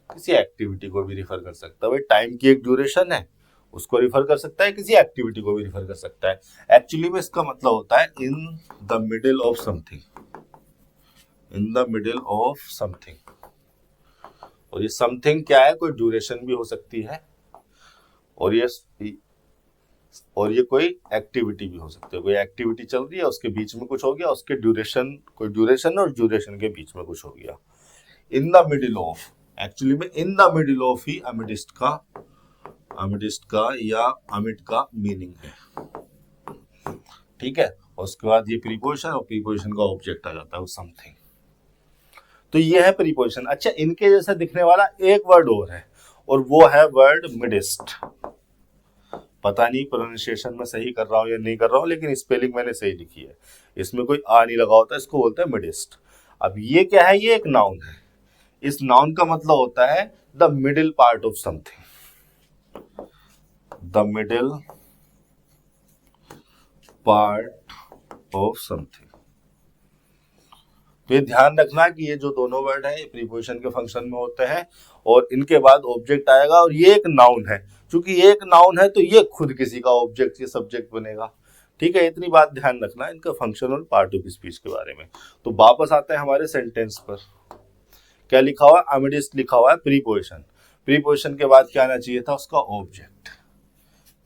किसी एक्टिविटी को भी रिफर कर सकता है। भाई टाइम की एक ड्यूरेशन है, उसको रिफर कर सकता है, किसी एक्टिविटी को भी रिफर कर सकता है। एक्चुअली में इसका मतलब होता है in the middle of something, in the middle of something. और ये समथिंग क्या है? कोई ड्यूरेशन भी हो सकती है, और ये कोई एक्टिविटी भी हो सकती है। कोई एक्टिविटी चल रही है, उसके बीच में कुछ हो गया, उसके ड्यूरेशन, कोई ड्यूरेशन और ड्यूरेशन के बीच में कुछ हो गया। In the middle of, actually में इन द मिडिल ऑफ ही अमिडिस्ट का या अमिट का मीनिंग है। ठीक है, उसके बाद ये प्रीपोजिशन, और प्रीपोजिशन का ऑब्जेक्ट आ जाता है समथिंग। तो ये है प्रीपोजिशन। अच्छा, इनके जैसा दिखने वाला एक वर्ड और है, और वो है वर्ड मिडिस्ट। पता नहीं प्रोनाउंसिएशन में सही कर रहा हूं या नहीं कर रहा हूं, लेकिन स्पेलिंग मैंने सही लिखी है, इसमें कोई आ नहीं लगा होता, इसको बोलते हैं मिडिस्ट। अब ये क्या है? ये एक नाउन है। इस नाउन का मतलब होता है the middle part of something, the middle part of something. तो ये ध्यान रखना कि ये जो दोनों वर्ड है ये प्रीपोजिशन के फंक्शन में होते हैं, और इनके बाद ऑब्जेक्ट आएगा, और ये एक नाउन है। क्योंकि ये एक नाउन है तो ये खुद किसी का ऑब्जेक्ट या सब्जेक्ट बनेगा। ठीक है, इतनी बात ध्यान रखना इनका फंक्शन और पार्ट ऑफ स्पीच के बारे में। तो वापस आते हैं हमारे सेंटेंस पर। क्या लिखा हुआ है? अमिडिस्ट लिखा हुआ है प्रीपोजिशन। प्रीपोजिशन के बाद क्या आना चाहिए था? उसका ऑब्जेक्ट।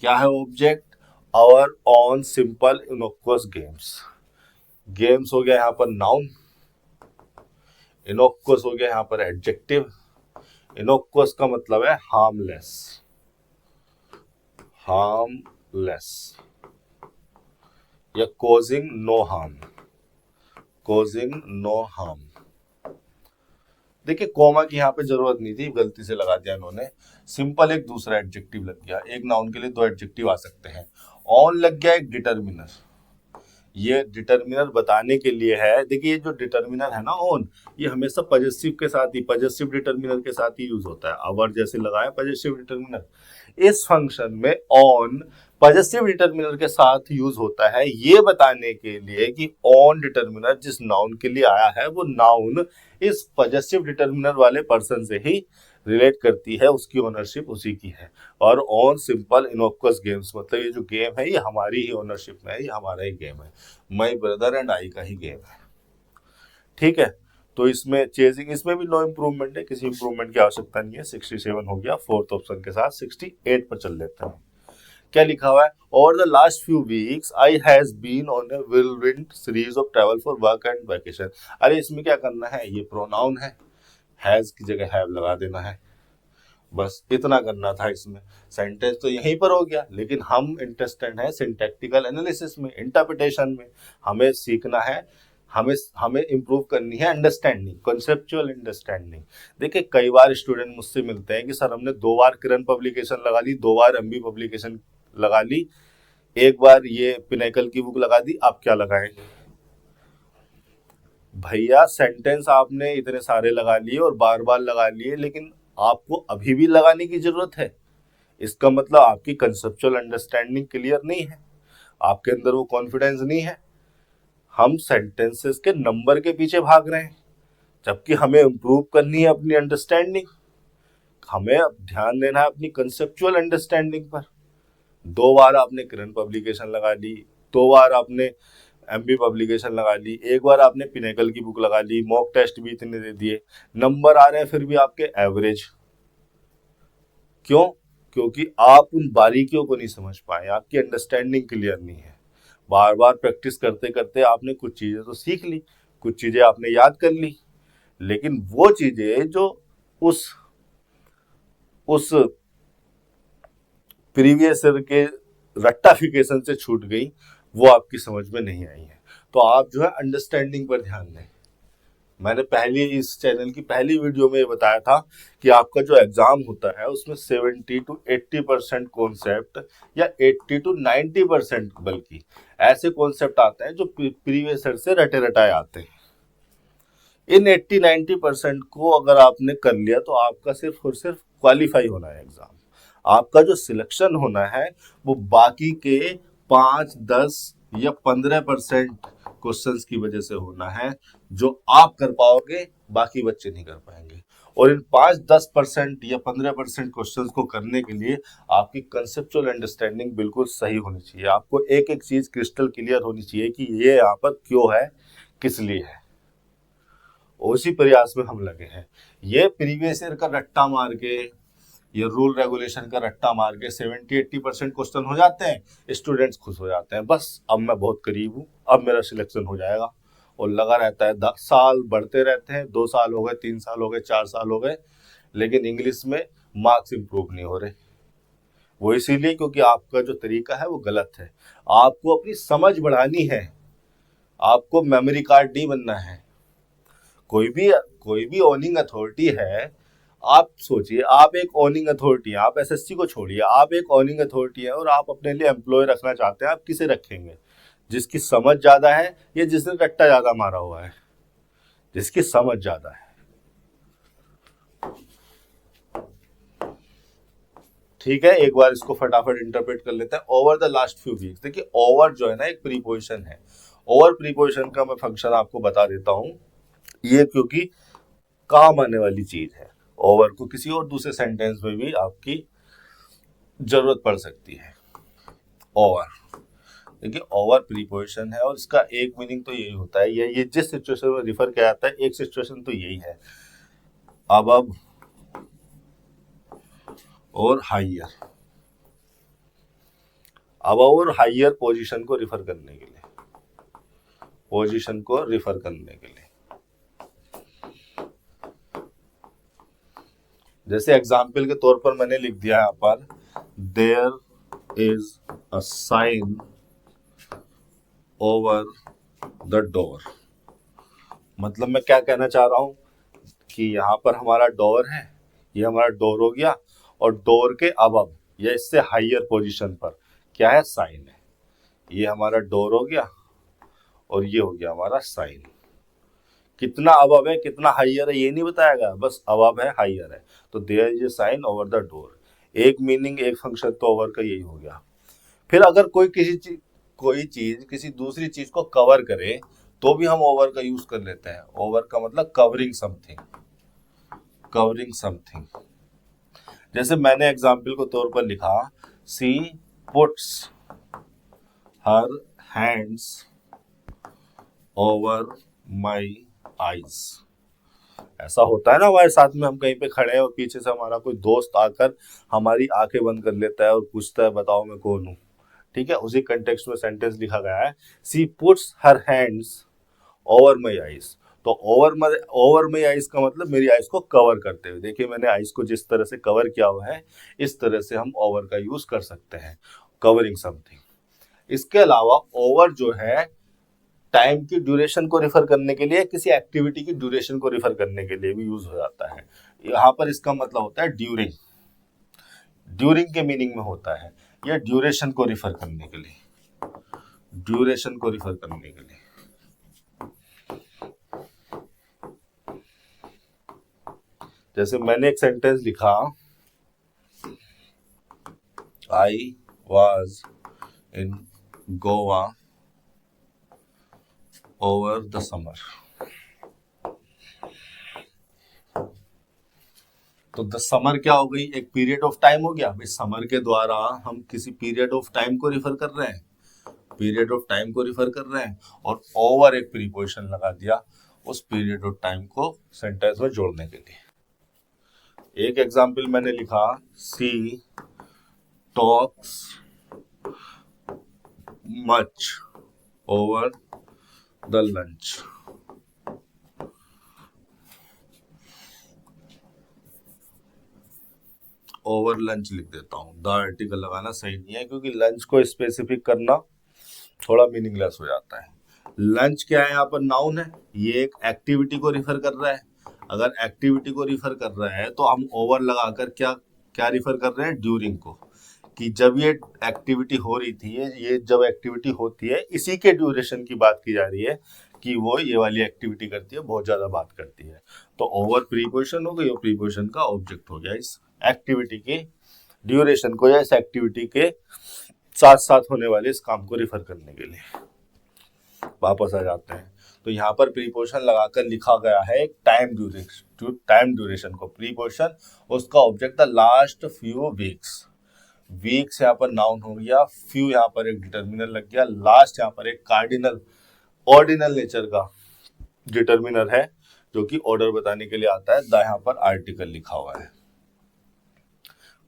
क्या है object? Our own simple innocuous games. Games हो गया यहाँ पर नाउन, इनोक्वस हो गया यहाँ पर एडजेक्टिव। इनोक्वस का मतलब है हार्मलेस, हार्मलेस या causing no harm, causing no harm. देखिए कोमा की यहाँ पे जरूरत नहीं थी, गलती से लगा दिया इन्होंने। सिंपल एक दूसरा एडजेक्टिव लग गया, एक नाउन के लिए 2 एडजेक्टिव आ सकते हैं। ऑन लग गया एक डिटर्मिनर, ये डिटर्मिनर बताने के लिए है। देखिए ये जो डिटर्मिनर है ना ऑन, ये हमेशा पजेसिव के साथ ही, पजेसिव डिटर्मिनर के साथ ही यूज होता है। अवर जैसे लगाया पजेसिव डिटर्मिनर, इस फंक्शन में ऑन पजेसिव डिटर्मिनर के साथ यूज होता है, ये बताने के लिए कि ऑन डिटर्मिनर जिस नाउन के लिए आया है वो नाउन इस पजेसिव डिटर्मिनर वाले पर्सन से ही रिलेट करती है, उसकी ओनरशिप उसी की है। और ऑन सिंपल इनोक्वस गेम्स मतलब ये जो गेम है ये हमारी ही ओनरशिप में है, ये हमारा ही गेम है, माय ब्रदर एंड आई का ही गेम है। ठीक है, तो इसमें चेजिंग, इसमें भी नो इम्प्रूवमेंट है, किसी इम्प्रूवमेंट की आवश्यकता नहीं है। 67 हो गया, फोर्थ ऑप्शन के साथ 68 पर चल लेते हैं। क्या लिखा हुआ है? Over the last few weeks I has been on a whirlwind series of travel for work and vacation. अरे इसमें क्या करना है? ये प्रोनाउन है, हैज की जगह हैव लगा देना है, बस इतना करना था। इसमें सेंटेंस तो यहीं पर हो गया, लेकिन हम इंटरेस्टेड हैं सिंटैक्टिकल एनालिसिस में, इंटरप्रिटेशन में। हमें सीखना है, हमें इंप्रूव करनी है अंडरस्टैंडिंग, कॉन्सेप्चुअल अंडरस्टैंडिंग। देखिए कई बार स्टूडेंट मुझसे मिलते हैं कि सर हमने 2 बार किरण पब्लिकेशन लगा ली, 2 बार एमबी पब्लिकेशन लगा ली, 1 बार ये पिनेकल की बुक लगा दी, आप क्या लगाएं? भैया सेंटेंस आपने इतने सारे लगा लिए और बार बार लगा लिए, लेकिन आपको अभी भी लगाने की जरूरत है। इसका मतलब आपकी कंसेप्चुअल अंडरस्टैंडिंग क्लियर नहीं है, आपके अंदर वो कॉन्फिडेंस नहीं है। हम सेंटेंसेस के नंबर के पीछे भाग रहे हैं, जबकि हमें इंप्रूव करनी है अपनी अंडरस्टैंडिंग। हमें ध्यान देना है अपनी कंसेप्चुअल अंडरस्टैंडिंग पर। 2 बार आपने किरण पब्लिकेशन लगा ली, 2 बार आपने एमबी पब्लिकेशन लगा ली, 1 बार आपने पिनेकल की बुक लगा ली, मॉक टेस्ट भी इतने दे दिए, नंबर आ रहे हैं फिर भी आपके एवरेज। क्यों? क्योंकि आप उन बारीकियों को नहीं समझ पाए, आपकी अंडरस्टैंडिंग क्लियर नहीं है। बार बार प्रैक्टिस करते करते आपने कुछ चीजें तो सीख ली, कुछ चीजें आपने याद कर ली, लेकिन वो चीजें जो उस प्रीवियस ईयर के रट्टाफिकेशन से छूट गई, वो आपकी समझ में नहीं आई है। तो आप जो है अंडरस्टैंडिंग पर ध्यान दें। मैंने पहले इस चैनल की पहली वीडियो में ये बताया था कि आपका जो एग्जाम होता है उसमें 70 to 80% कॉन्सेप्ट या 80 to 90% बल्कि ऐसे कॉन्सेप्ट आते हैं जो प्रीवियस ईयर से रटे रटाए आते हैं। इन 80-90% को अगर आपने कर लिया तो आपका सिर्फ और सिर्फ क्वालिफाई होना है एग्जाम। आपका जो सिलेक्शन होना है वो बाकी के 5-10 या 15% क्वेश्चंस की वजह से होना है, जो आप कर पाओगे बाकी बच्चे नहीं कर पाएंगे। और इन 5-10% या 15% क्वेश्चंस को करने के लिए आपकी कंसेप्चुअल अंडरस्टैंडिंग बिल्कुल सही होनी चाहिए। आपको एक एक चीज क्रिस्टल क्लियर होनी चाहिए कि ये यहाँ पर क्यों है, किस लिए है। उसी प्रयास में हम लगे हैं। ये प्रीवियस ईयर का रट्टा मार के, ये रूल रेगुलेशन का रट्टा मार के 70-80% क्वेश्चन हो जाते हैं, स्टूडेंट्स खुश हो जाते हैं, बस अब मैं बहुत करीब हूँ, अब मेरा सिलेक्शन हो जाएगा। और लगा रहता है 10 साल बढ़ते रहते हैं, 2 साल हो गए, 3 साल हो गए, 4 साल हो गए, लेकिन इंग्लिश में मार्क्स इंप्रूव नहीं हो रहे। वो इसीलिए क्योंकि आपका जो तरीका है वो गलत है। आपको अपनी समझ बढ़ानी है, आपको मेमोरी कार्ड नहीं बनना है। कोई भी ओनिंग अथॉरिटी है, आप सोचिए, आप एक ओनिंग अथॉरिटी है, आप एसएससी को छोड़िए, आप एक ओनिंग अथॉरिटी है और आप अपने लिए एम्प्लॉय रखना चाहते हैं, आप किसे रखेंगे? जिसकी समझ ज्यादा है या जिसने रट्टा ज्यादा मारा हुआ है? जिसकी समझ ज्यादा है। ठीक है, एक बार इसको फटाफट इंटरप्रेट कर लेते हैं। Over the last few weeks, देखिए ओवर जो है ना एक प्रीपोजिशन है। ओवर प्रीपोजिशन का मैं फंक्शन आपको बता देता हूं। ये क्योंकि काम आने वाली चीज है, ओवर को किसी और दूसरे सेंटेंस में भी आपकी जरूरत पड़ सकती है। ओवर, देखिए ओवर प्रीपोजिशन है और इसका एक मीनिंग तो यही होता है, ये जिस सिचुएशन में रिफर किया जाता है, एक सिचुएशन तो यही है, अब और हाइयर। अब और हाइयर पोजीशन को रिफर करने के लिए, पोजीशन को रिफर करने के लिए। जैसे एग्जाम्पल के तौर पर मैंने लिख दिया यहाँ पर, there is a sign over the door. मतलब मैं क्या कहना चाह रहा हूं कि यहाँ पर हमारा डोर है, ये हमारा डोर हो गया, और डोर के अबव या इससे हाइयर पोजीशन पर क्या है, साइन है। ये हमारा डोर हो गया और ये हो गया हमारा साइन। कितना अबव है कितना हाइयर है ये नहीं बताएगा, बस अबव है हाइयर है, तो there is a sign over the door. एक मीनिंग एक फंक्शन तो ओवर का यही हो गया। फिर अगर कोई चीज किसी दूसरी चीज को कवर करे तो भी हम ओवर का यूज कर लेते हैं। ओवर का मतलब कवरिंग समथिंग, कवरिंग समथिंग। जैसे मैंने एग्जाम्पल के तौर पर लिखा, she puts her hands over my eyes. ऐसा होता है ना हमारे साथ में, हम कहीं पे खड़े हैं और पीछे से हमारा कोई दोस्त आकर हमारी आंखें बंद कर लेता है और पूछता है बताओ मैं कौन हूं। ठीक है, उसी कंटेक्स्ट में सेंटेंस लिखा गया है, she puts her hands over my eyes. तो ओवर माई आईज का मतलब मेरी आईज को कवर करते हुए। देखिए मैंने आईज को जिस तरह से कवर किया हुआ है, इस तरह से हम ओवर का यूज कर सकते हैं, कवरिंग समथिंग। इसके अलावा ओवर जो है टाइम की ड्यूरेशन को रिफर करने के लिए, किसी एक्टिविटी की ड्यूरेशन को रिफर करने के लिए भी यूज हो जाता है। यहाँ पर इसका मतलब होता है ड्यूरिंग, ड्यूरिंग के मीनिंग में होता है, या ड्यूरेशन को रिफर करने के लिए, ड्यूरेशन को रिफर करने के लिए। जैसे मैंने एक सेंटेंस लिखा, I was in Goa over the summer. तो द समर क्या हो गई, एक पीरियड ऑफ टाइम हो गया। भाई समर के द्वारा हम किसी पीरियड ऑफ टाइम को रिफर कर रहे हैं, पीरियड ऑफ टाइम को रिफर कर रहे हैं, और ओवर एक प्रीपोजिशन लगा दिया उस पीरियड ऑफ टाइम को सेंटेंस में जोड़ने के लिए। एक एग्जांपल मैंने लिखा, she talks much over the lunch. Over lunch लिख देता हूँ, द आर्टिकल लगाना सही नहीं है क्योंकि लंच को स्पेसिफिक करना थोड़ा मीनिंगलेस हो जाता है। लंच क्या है, यहाँ पर नाउन है, ये एक एक्टिविटी को रिफर कर रहा है। अगर एक्टिविटी को रिफर कर रहा है तो हम ओवर लगाकर क्या क्या रिफर कर रहे हैं, ड्यूरिंग को, कि जब ये एक्टिविटी हो रही थी, ये जब एक्टिविटी होती है इसी के ड्यूरेशन की बात की जा रही है कि वो ये वाली एक्टिविटी करती है, बहुत ज्यादा बात करती है। तो ओवर प्रीपोजिशन हो गई और प्रीपोजिशन का ऑब्जेक्ट हो गया इस एक्टिविटी की ड्यूरेशन को या इस एक्टिविटी के साथ साथ होने वाले इस काम को रिफर करने के लिए। वापस आ जाते हैं, तो यहाँ पर प्रीपोजिशन लगाकर लिखा गया है एक टाइम ड्यूरेशन को, प्रीपोजिशन उसका object the last few weeks, weeks यहाँ पर नाउन हो गया, फ्यू यहाँ पर एक डिटर्मिनर लग गया, लास्ट यहाँ पर एक कार्डिनल ऑर्डिनल नेचर का डिटर्मिनर है जो कि ऑर्डर बताने के लिए आता है, द यहाँ पर आर्टिकल लिखा हुआ है।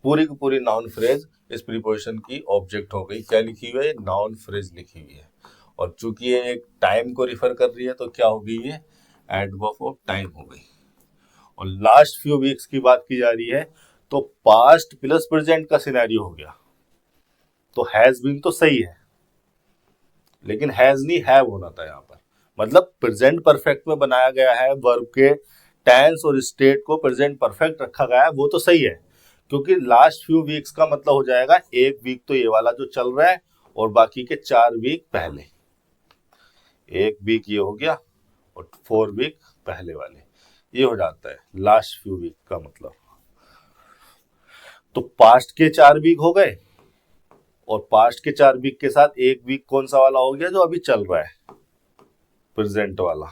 पूरी की पूरी नाउन फ्रेज इस प्रीपोजिशन की ऑब्जेक्ट हो गई। क्या लिखी हुई है, नाउन फ्रेज लिखी हुई है, और चूंकि ये एक टाइम को रिफर कर रही है तो क्या हो गई, ये एडवर्ब ऑफ टाइम हो गई। और लास्ट फ्यू वीक्स की बात की जा रही है तो पास्ट प्लस प्रेजेंट का सिनेरियो हो गया। तो हैज बीन तो सही है लेकिन हैज नहीं हैव होना था यहाँ पर, मतलब प्रेजेंट परफेक्ट में बनाया गया है, वर्ब के टेंस और स्टेट को प्रेजेंट परफेक्ट रखा गया है, वो तो सही है क्योंकि लास्ट फ्यू वीक्स का मतलब हो जाएगा एक वीक तो ये वाला जो चल रहा है और बाकी के 4 वीक पहले, एक वीक ये हो गया और 4 वीक पहले वाले, ये हो जाता है लास्ट फ्यू वीक का मतलब। तो पास्ट के 4 वीक हो गए और पास्ट के 4 वीक के साथ एक वीक कौन सा वाला हो गया, जो अभी चल रहा है, प्रेजेंट वाला।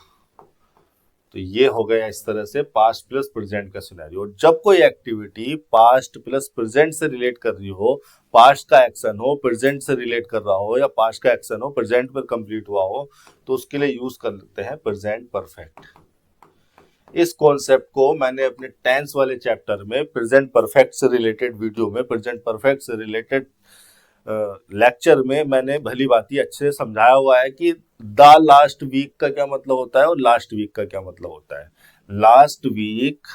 तो ये हो गया इस तरह से पास्ट प्लस प्रेजेंट का सिनेरियो। जब कोई एक्टिविटी पास्ट प्लस प्रेजेंट से रिलेट कर रही हो, पास्ट का एक्शन हो प्रेजेंट से रिलेट कर रहा हो या पास्ट का एक्शन हो प्रेजेंट पर कंप्लीट हुआ हो, तो उसके लिए यूज कर लेते हैं प्रेजेंट परफेक्ट। इस कॉन्सेप्ट को मैंने अपने टेंस वाले चैप्टर में प्रेजेंट परफेक्ट से रिलेटेड वीडियो में, प्रेजेंट परफेक्ट से रिलेटेड लेक्चर में मैंने भली भांति अच्छे से समझाया हुआ है कि द लास्ट वीक का क्या मतलब होता है और लास्ट वीक का क्या मतलब होता है। लास्ट वीक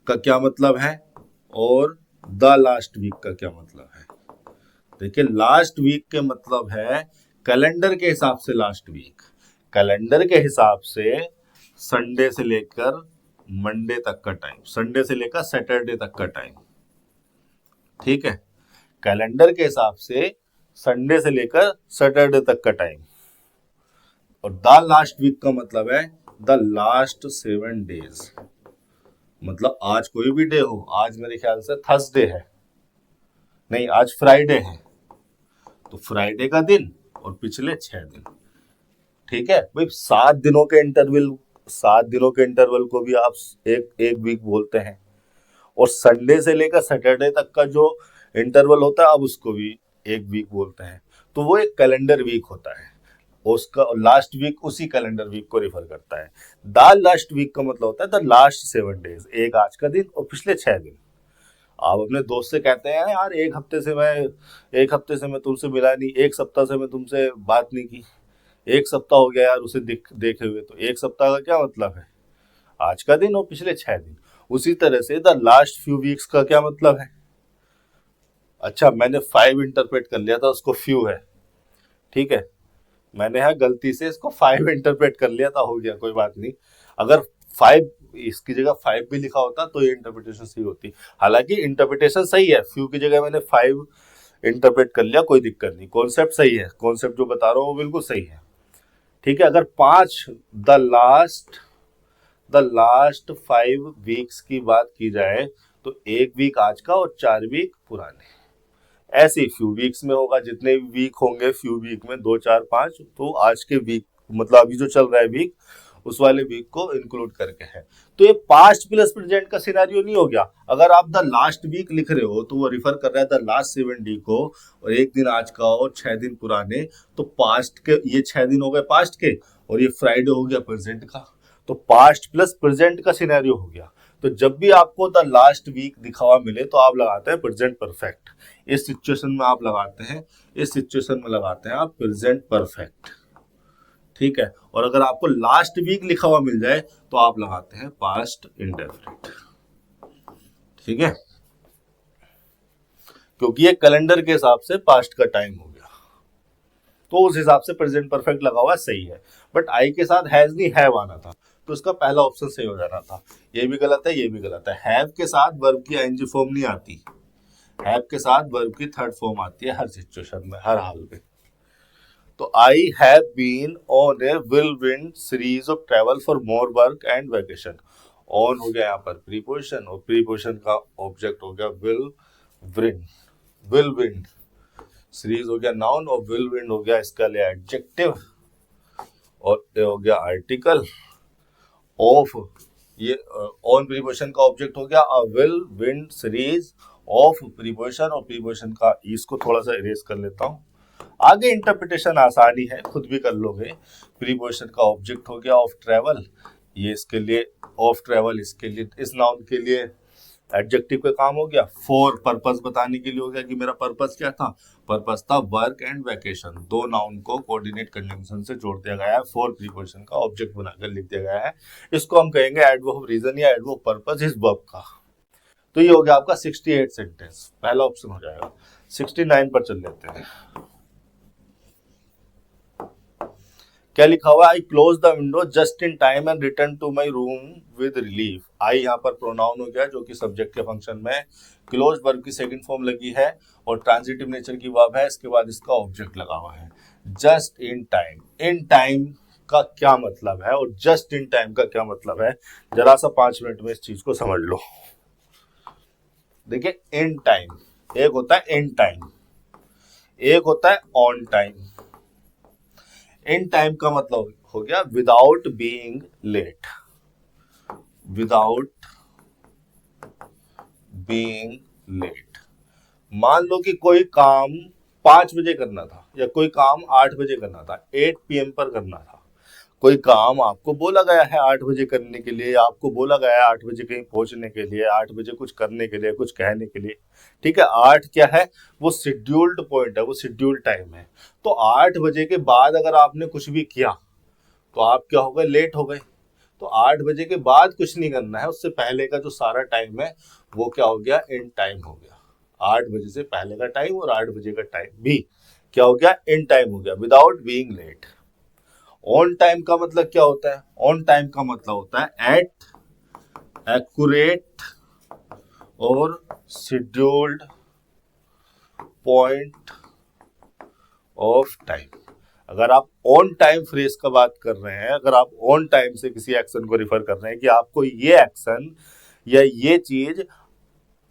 का क्या मतलब है और द लास्ट वीक का क्या मतलब है। देखिए, लास्ट वीक के मतलब है कैलेंडर के हिसाब से लास्ट वीक, कैलेंडर के हिसाब से संडे से लेकर मंडे तक का टाइम, संडे से लेकर सैटरडे तक का टाइम, ठीक है, कैलेंडर के हिसाब से संडे से लेकर सैटरडे तक का टाइम। और द लास्ट वीक का मतलब है द लास्ट 7 डेज, मतलब आज कोई भी डे हो, आज मेरे ख्याल से थर्सडे है, नहीं आज फ्राइडे है, तो फ्राइडे का दिन और पिछले 6 दिन, ठीक है भाई। 7 दिनों के इंटरवल को भी आप एक वीक बोलते हैं, और संडे से लेकर सैटरडे तक का जो इंटरवल होता है अब उसको भी एक वीक बोलते हैं। तो वो एक कैलेंडर वीक होता है, उसका लास्ट वीक उसी कैलेंडर वीक को रिफर करता है। द लास्ट वीक का मतलब होता है द लास्ट 7 डेज, एक आज का दिन और पिछले 6 दिन। आप अपने दोस्त से कहते हैं यार एक हफ्ते से मैं तुमसे मिला नहीं, एक सप्ताह से मैं तुमसे बात नहीं की, एक सप्ताह हो गया यार उसे देखे हुए, तो एक सप्ताह का क्या मतलब है, आज का दिन और पिछले 6 दिन। उसी तरह से द लास्ट फ्यू वीक्स का क्या मतलब है, अच्छा मैंने 5 इंटरप्रेट कर लिया था, उसको फ्यू है, ठीक है, मैंने यहाँ गलती से इसको 5 इंटरप्रेट कर लिया था, हो गया कोई बात नहीं। अगर 5 इसकी जगह 5 भी लिखा होता तो ये इंटरप्रिटेशन सही होती। हालांकि इंटरप्रिटेशन सही है, फ्यू की जगह मैंने 5 इंटरप्रेट कर लिया, कोई दिक्कत नहीं, कॉन्सेप्ट सही है, कॉन्सेप्ट जो बता रहा हूँ वो बिल्कुल सही है, ठीक है। अगर 5 द लास्ट 5 वीक्स की बात की जाए तो एक वीक आज का और 4 वीक पुराने, ऐसे ही फ्यू वीक्स में होगा, जितने वीक होंगे फ्यू वीक में 2 4 5, तो आज के वीक मतलब अभी जो चल रहा है वीक उस वाले वीक को इंक्लूड करके है। तो ये पास्ट प्लस प्रेजेंट का सिनेरियो नहीं हो गया। अगर आप द लास्ट वीक लिख रहे हो तो वो रिफर कर रहा है द लास्ट 7 डे को, और एक दिन आज का और 6 दिन पुराने, तो पास्ट के ये 6 दिन हो गए पास्ट के और ये फ्राइडे हो गया प्रेजेंट का, तो पास्ट प्लस प्रेजेंट का सिनेरियो हो गया। तो जब भी आपको द लास्ट वीक दिखा हुआ मिले तो आप लगाते हैं प्रेजेंट परफेक्ट, इस सिचुएशन में आप लगाते हैं, इस सिचुएशन में लगाते हैं आप प्रेजेंट परफेक्ट, ठीक है। और अगर आपको लास्ट वीक लिखा हुआ मिल जाए तो आप लगाते हैं पास्ट इंडेफिनिट, ठीक है, क्योंकि ये कैलेंडर के हिसाब से पास्ट का टाइम हो गया, तो उस हिसाब से प्रेजेंट परफेक्ट लगा हुआ सही है। बट आई के साथ हैज नहीं हैव आना था, तो इसका पहला ऑप्शन सही हो जाना था। ये भी गलत है, ये भी गलत है। हैव के साथ वर्ब की आईएनजी फॉर्म नहीं आती, हैव के साथ वर्ब की थर्ड फॉर्म आती है हर सिचुएशन में, हर हाल में। तो I have been on a whirlwind series of travel for more work and vacation. On हो गया यहाँ पर प्रीपोजिशन, और प्रीपोजिशन का ऑब्जेक्ट हो गया whirlwind सीरीज हो गया नाउन, और whirlwind हो गया इसका लिए एडजेक्टिव, और ये हो गया आर्टिकल ऑफ, ये ऑन प्रीपोजिशन का ऑब्जेक्ट हो गया अ whirlwind सीरीज ऑफ प्रीपोजिशन, और प्रीपोजिशन का इसको थोड़ा सा इरेज कर लेता हूँ। आगे इंटरप्रिटेशन आसानी है, खुद भी कर लोगे। प्रीपोजिशन का ऑब्जेक्ट हो गया ऑफ ट्रेवल, ये इसके लिए ऑफ ट्रेवल, इसके लिए इस नाउन के लिए एडजेक्टिव का काम हो गया। फॉर पर्पस बताने के लिए हो गया कि मेरा पर्पस क्या था, पर्पस था वर्क एंड वैकेशन। दो नाउन को कोऑर्डिनेट कंजंक्शन से जोड़ दिया गया है, फॉर प्रीपोजिशन का ऑब्जेक्ट बनाकर लिख दिया गया है। इसको हम कहेंगे एडवर्ब ऑफ रीजन या एडवर्ब पर्पस इस वर्ब का। तो ये हो गया आपका 68 सेंटेंस, पहला ऑप्शन हो जाएगा। 69 पर चल लेते हैं। क्या लिखा हुआ है, I close the window just in time and return to my room with relief. I यहाँ पर प्रोनाउन हो गया जो कि सब्जेक्ट के फंक्शन में, क्लोज वर्ब की सेकंड फॉर्म लगी है और ट्रांजिटिव नेचर की वर्ब है, इसके बाद इसका ऑब्जेक्ट लगा हुआ है। Just in time, in time का क्या मतलब है और जस्ट इन टाइम का क्या मतलब है, जरा सा 5 मिनट में इस चीज को समझ लो। देखिए, इन टाइम एक होता है इन टाइम, एक होता है ऑन टाइम। इन टाइम का मतलब हो गया without being late, without being late. मान लो कि कोई काम 5 बजे करना था या कोई काम 8 बजे करना था, 8 PM पर करना था। कोई काम आपको बोला गया है 8 बजे करने के लिए, आपको बोला गया है 8 बजे कहीं पहुंचने के लिए, 8 बजे कुछ करने के लिए, कुछ कहने के लिए। ठीक है, 8 क्या है, वो शेड्यूल्ड पॉइंट है, वो शेड्यूल्ड टाइम है। तो 8 बजे के बाद अगर आपने कुछ भी किया तो आप क्या हो गए, लेट हो गए। तो 8 बजे के बाद कुछ नहीं करना है, उससे पहले का जो सारा टाइम है वो क्या हो गया, इन टाइम हो गया। 8 बजे से पहले का टाइम और 8 बजे का टाइम भी क्या हो गया, इन टाइम हो गया, without being late. On time का मतलब क्या होता है, ऑन टाइम का मतलब होता है एट एक्यूरेट और शेड्यूल्ड पॉइंट ऑफ टाइम। अगर आप ऑन टाइम फ्रेज का बात कर रहे हैं, अगर आप ऑन टाइम से किसी एक्शन को रिफर कर रहे हैं कि आपको ये एक्शन या ये चीज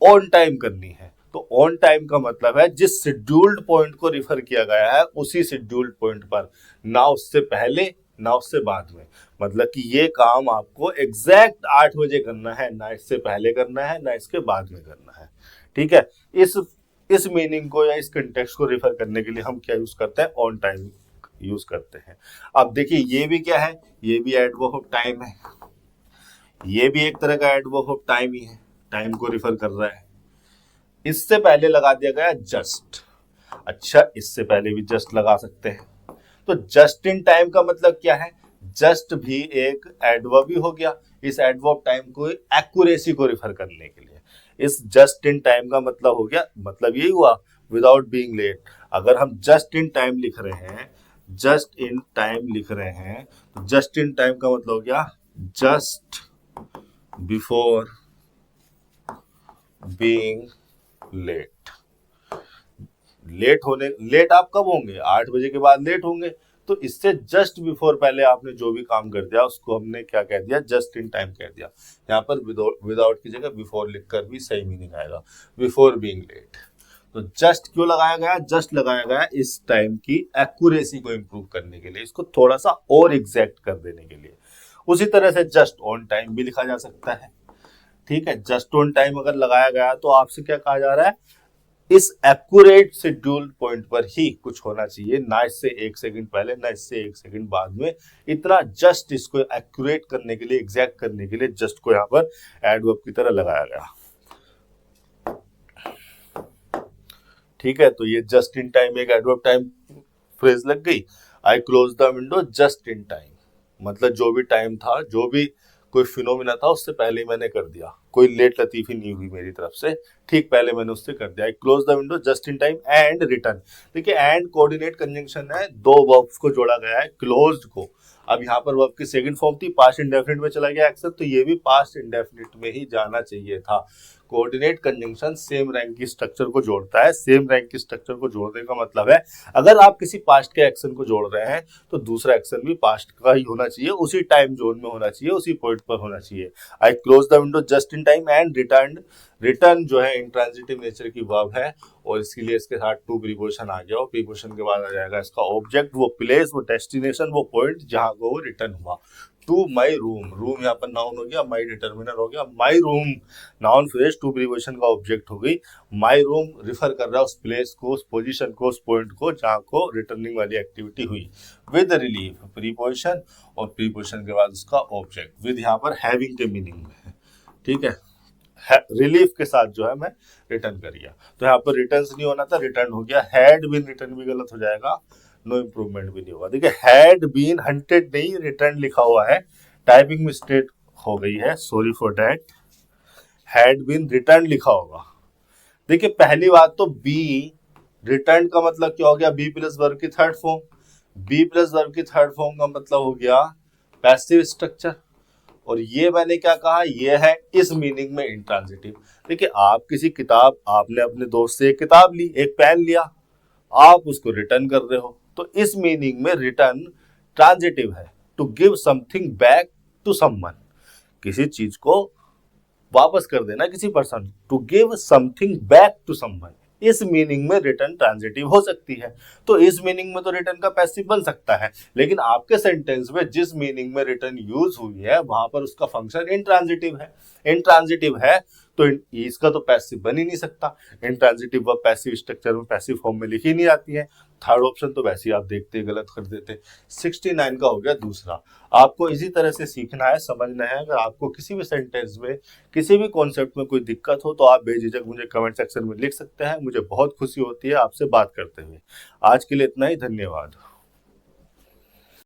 ऑन टाइम करनी है, तो ऑन टाइम का मतलब है जिस शेड्यूल्ड पॉइंट को रिफर किया गया है उसी शेड्यूल्ड पॉइंट पर, ना उससे पहले ना उससे बाद में। मतलब कि ये काम आपको एग्जैक्ट 8 बजे करना है, ना इससे पहले करना है ना इसके बाद में करना है। ठीक है, इस मीनिंग को या इस कंटेक्स्ट को रिफर करने के लिए हम क्या यूज करते हैं, ऑन टाइम यूज करते हैं। अब देखिए, ये भी क्या है, ये भी एडवर्ब ऑफ टाइम है, ये भी एक तरह का एडवर्ब ऑफ टाइम ही है, टाइम को रिफर कर रहा है। इससे पहले लगा दिया गया जस्ट। अच्छा, इससे पहले भी जस्ट लगा सकते हैं। तो जस्ट इन टाइम का मतलब क्या है, जस्ट भी एक एडवर्ब ही हो गया। इस एडवर्ब टाइम को एक्यूरेसी को रिफर करने के लिए इस जस्ट इन टाइम का मतलब हो गया, मतलब यही हुआ विदाउट बीइंग लेट। अगर हम जस्ट इन टाइम लिख रहे हैं, जस्ट इन टाइम लिख रहे हैं, तो जस्ट इन टाइम का मतलब हो गया just before being late. Late आप कब होंगे, 8 बजे के बाद लेट होंगे। तो इससे जस्ट बिफोर पहले आपने जो भी काम कर दिया उसको हमने क्या कह दिया, जस्ट इन टाइम कह दिया। यहाँ पर विदाउट की जगह बिफोर लिखकर भी सही मीनिंग आएगा, बिफोर बीइंग लेट। तो जस्ट क्यों लगाया गया, जस्ट लगाया गया इस टाइम की एक्यूरेसी को इंप्रूव करने के लिए, इसको थोड़ा सा और एग्जैक्ट कर देने के लिए। उसी तरह से जस्ट ऑन टाइम भी लिखा जा सकता है। ठीक है, जस्ट ऑन टाइम अगर लगाया गया तो आपसे क्या कहा जा रहा है, इस एक्यूरेट शेड्यूल्ड पॉइंट पर ही कुछ होना चाहिए, ना इससे 1 सेकंड पहले ना इससे 1 सेकंड बाद में। इतना जस्ट इसको एक्यूरेट करने के लिए, एग्जैक्ट करने के लिए जस्ट को यहाँ पर एडवर्ब की तरह लगाया गया। ठीक है, तो ये जस्ट इन टाइम एक एडवर्ब टाइम फ्रेज लग गई। आई close the window just in time, मतलब जो भी टाइम था, जो भी कोई फिनोमिना था उससे पहले ही मैंने कर दिया, कोई लेट लतीफी नहीं हुई मेरी तरफ से, ठीक पहले मैंने उससे कर दिया। आई close the window just in time and return. देखिए एंड कोऑर्डिनेट कंजंक्शन है, दो वर्ब्स को जोड़ा गया है, क्लोज्ड को। अब यहाँ पर वर्ब की सेकंड फॉर्म थी, पास्ट इंडेफिनिट में चला गया एक्शन, तो ये भी पास्ट इंडेफिनिट में ही जाना चाहिए था। कोऑर्डिनेट कंजंक्शन सेम रैंक की स्ट्रक्चर को जोड़ता है। सेम रैंक की स्ट्रक्चर को जोड़ने का मतलब है अगर आप किसी पास्ट के एक्शन को जोड़ रहे हैं तो दूसरा एक्शन भी पास्ट का ही होना चाहिए, उसी टाइम जोन में होना चाहिए, उसी पॉइंट पर होना चाहिए। आई close the window just in time and return. Return जो है इंट्रांजिटिव नेचर की वर्ब है और इसके लिए इसके साथ टू प्रीपोजिशन आ गया और प्रीपोजिशन के बाद आ जाएगा इसका ऑब्जेक्ट, वो प्लेस, वो डेस्टिनेशन, वो पॉइंट जहां को वो रिटर्न हुआ। टू माई रूम, रूम यहाँ पर नाउन हो गया, माई डिटर्मिनर हो गया, my room noun phrase, to preposition का ऑब्जेक्ट हो गई। माई रूम रिफर कर रहा है उस प्लेस को, उस पोजीशन को, उस पॉइंट को जहाँ को रिटर्निंग वाली एक्टिविटी हुई। विद रिलीफ प्रीपोजिशन और प्रीपोजिशन के बाद उसका ऑब्जेक्ट, विद यहाँ पर हैविंग के मीनिंग में है, ठीक है। रिलीफ के साथ जो है मैं रिटर्न कर गया, तो यहाँ पर रिटर्न नहीं होना था, रिटर्न हो गया। हैड बीन रिटर्न भी गलत हो जाएगा, नो इम्प्रूवमेंट भी नहीं होगा। देखिए हैड बीन हंटेड नहीं रिटर्न लिखा हुआ है, टाइपिंग मिस्टेक हो गई है, sorry for that. Had been return लिखा होगा। देखिए पहली बात तो बी रिटर्न का मतलब क्या हो गया, बी प्लस वर्ब की third form. Be plus verb की थर्ड फॉर्म का मतलब हो गया पैसिव स्ट्रक्चर, और ये मैंने क्या कहा, ये है इस मीनिंग में इंट्रांजिटिव। देखिए आप किसी किताब, आपने अपने दोस्त से एक किताब ली, एक पेन लिया, आप उसको रिटर्न कर रहे हो, तो इस मीनिंग में रिटर्न ट्रांजिटिव है। To give something back to someone, किसी चीज को वापस कर देना किसी person, to give something back to someone, इस मीनिंग में रिटर्न ट्रांजिटिव हो सकती है। तो इस मीनिंग में तो रिटर्न का पैसिव बन सकता है, लेकिन आपके सेंटेंस में जिस मीनिंग में रिटर्न यूज हुई है वहां पर उसका फंक्शन इंट्रांजिटिव है। इंट्रांजिटिव है तो इसका तो पैसिव बन ही नहीं सकता। इंट्रांजिटिव वर्ब पैसिव स्ट्रक्चर में पैसिव फॉर्म में लिखी नहीं आती है। थर्ड ऑप्शन तो वैसे ही आप देखते गलत कर देते। 69 का हो गया दूसरा। आपको इसी तरह से सीखना है, समझना है। अगर आपको किसी भी सेंटेंस में, किसी भी कॉन्सेप्ट में कोई दिक्कत हो तो आप बेझिझक मुझे कमेंट सेक्शन में लिख सकते हैं। मुझे बहुत खुशी होती है आपसे बात करते हुए। आज के लिए इतना ही, धन्यवाद।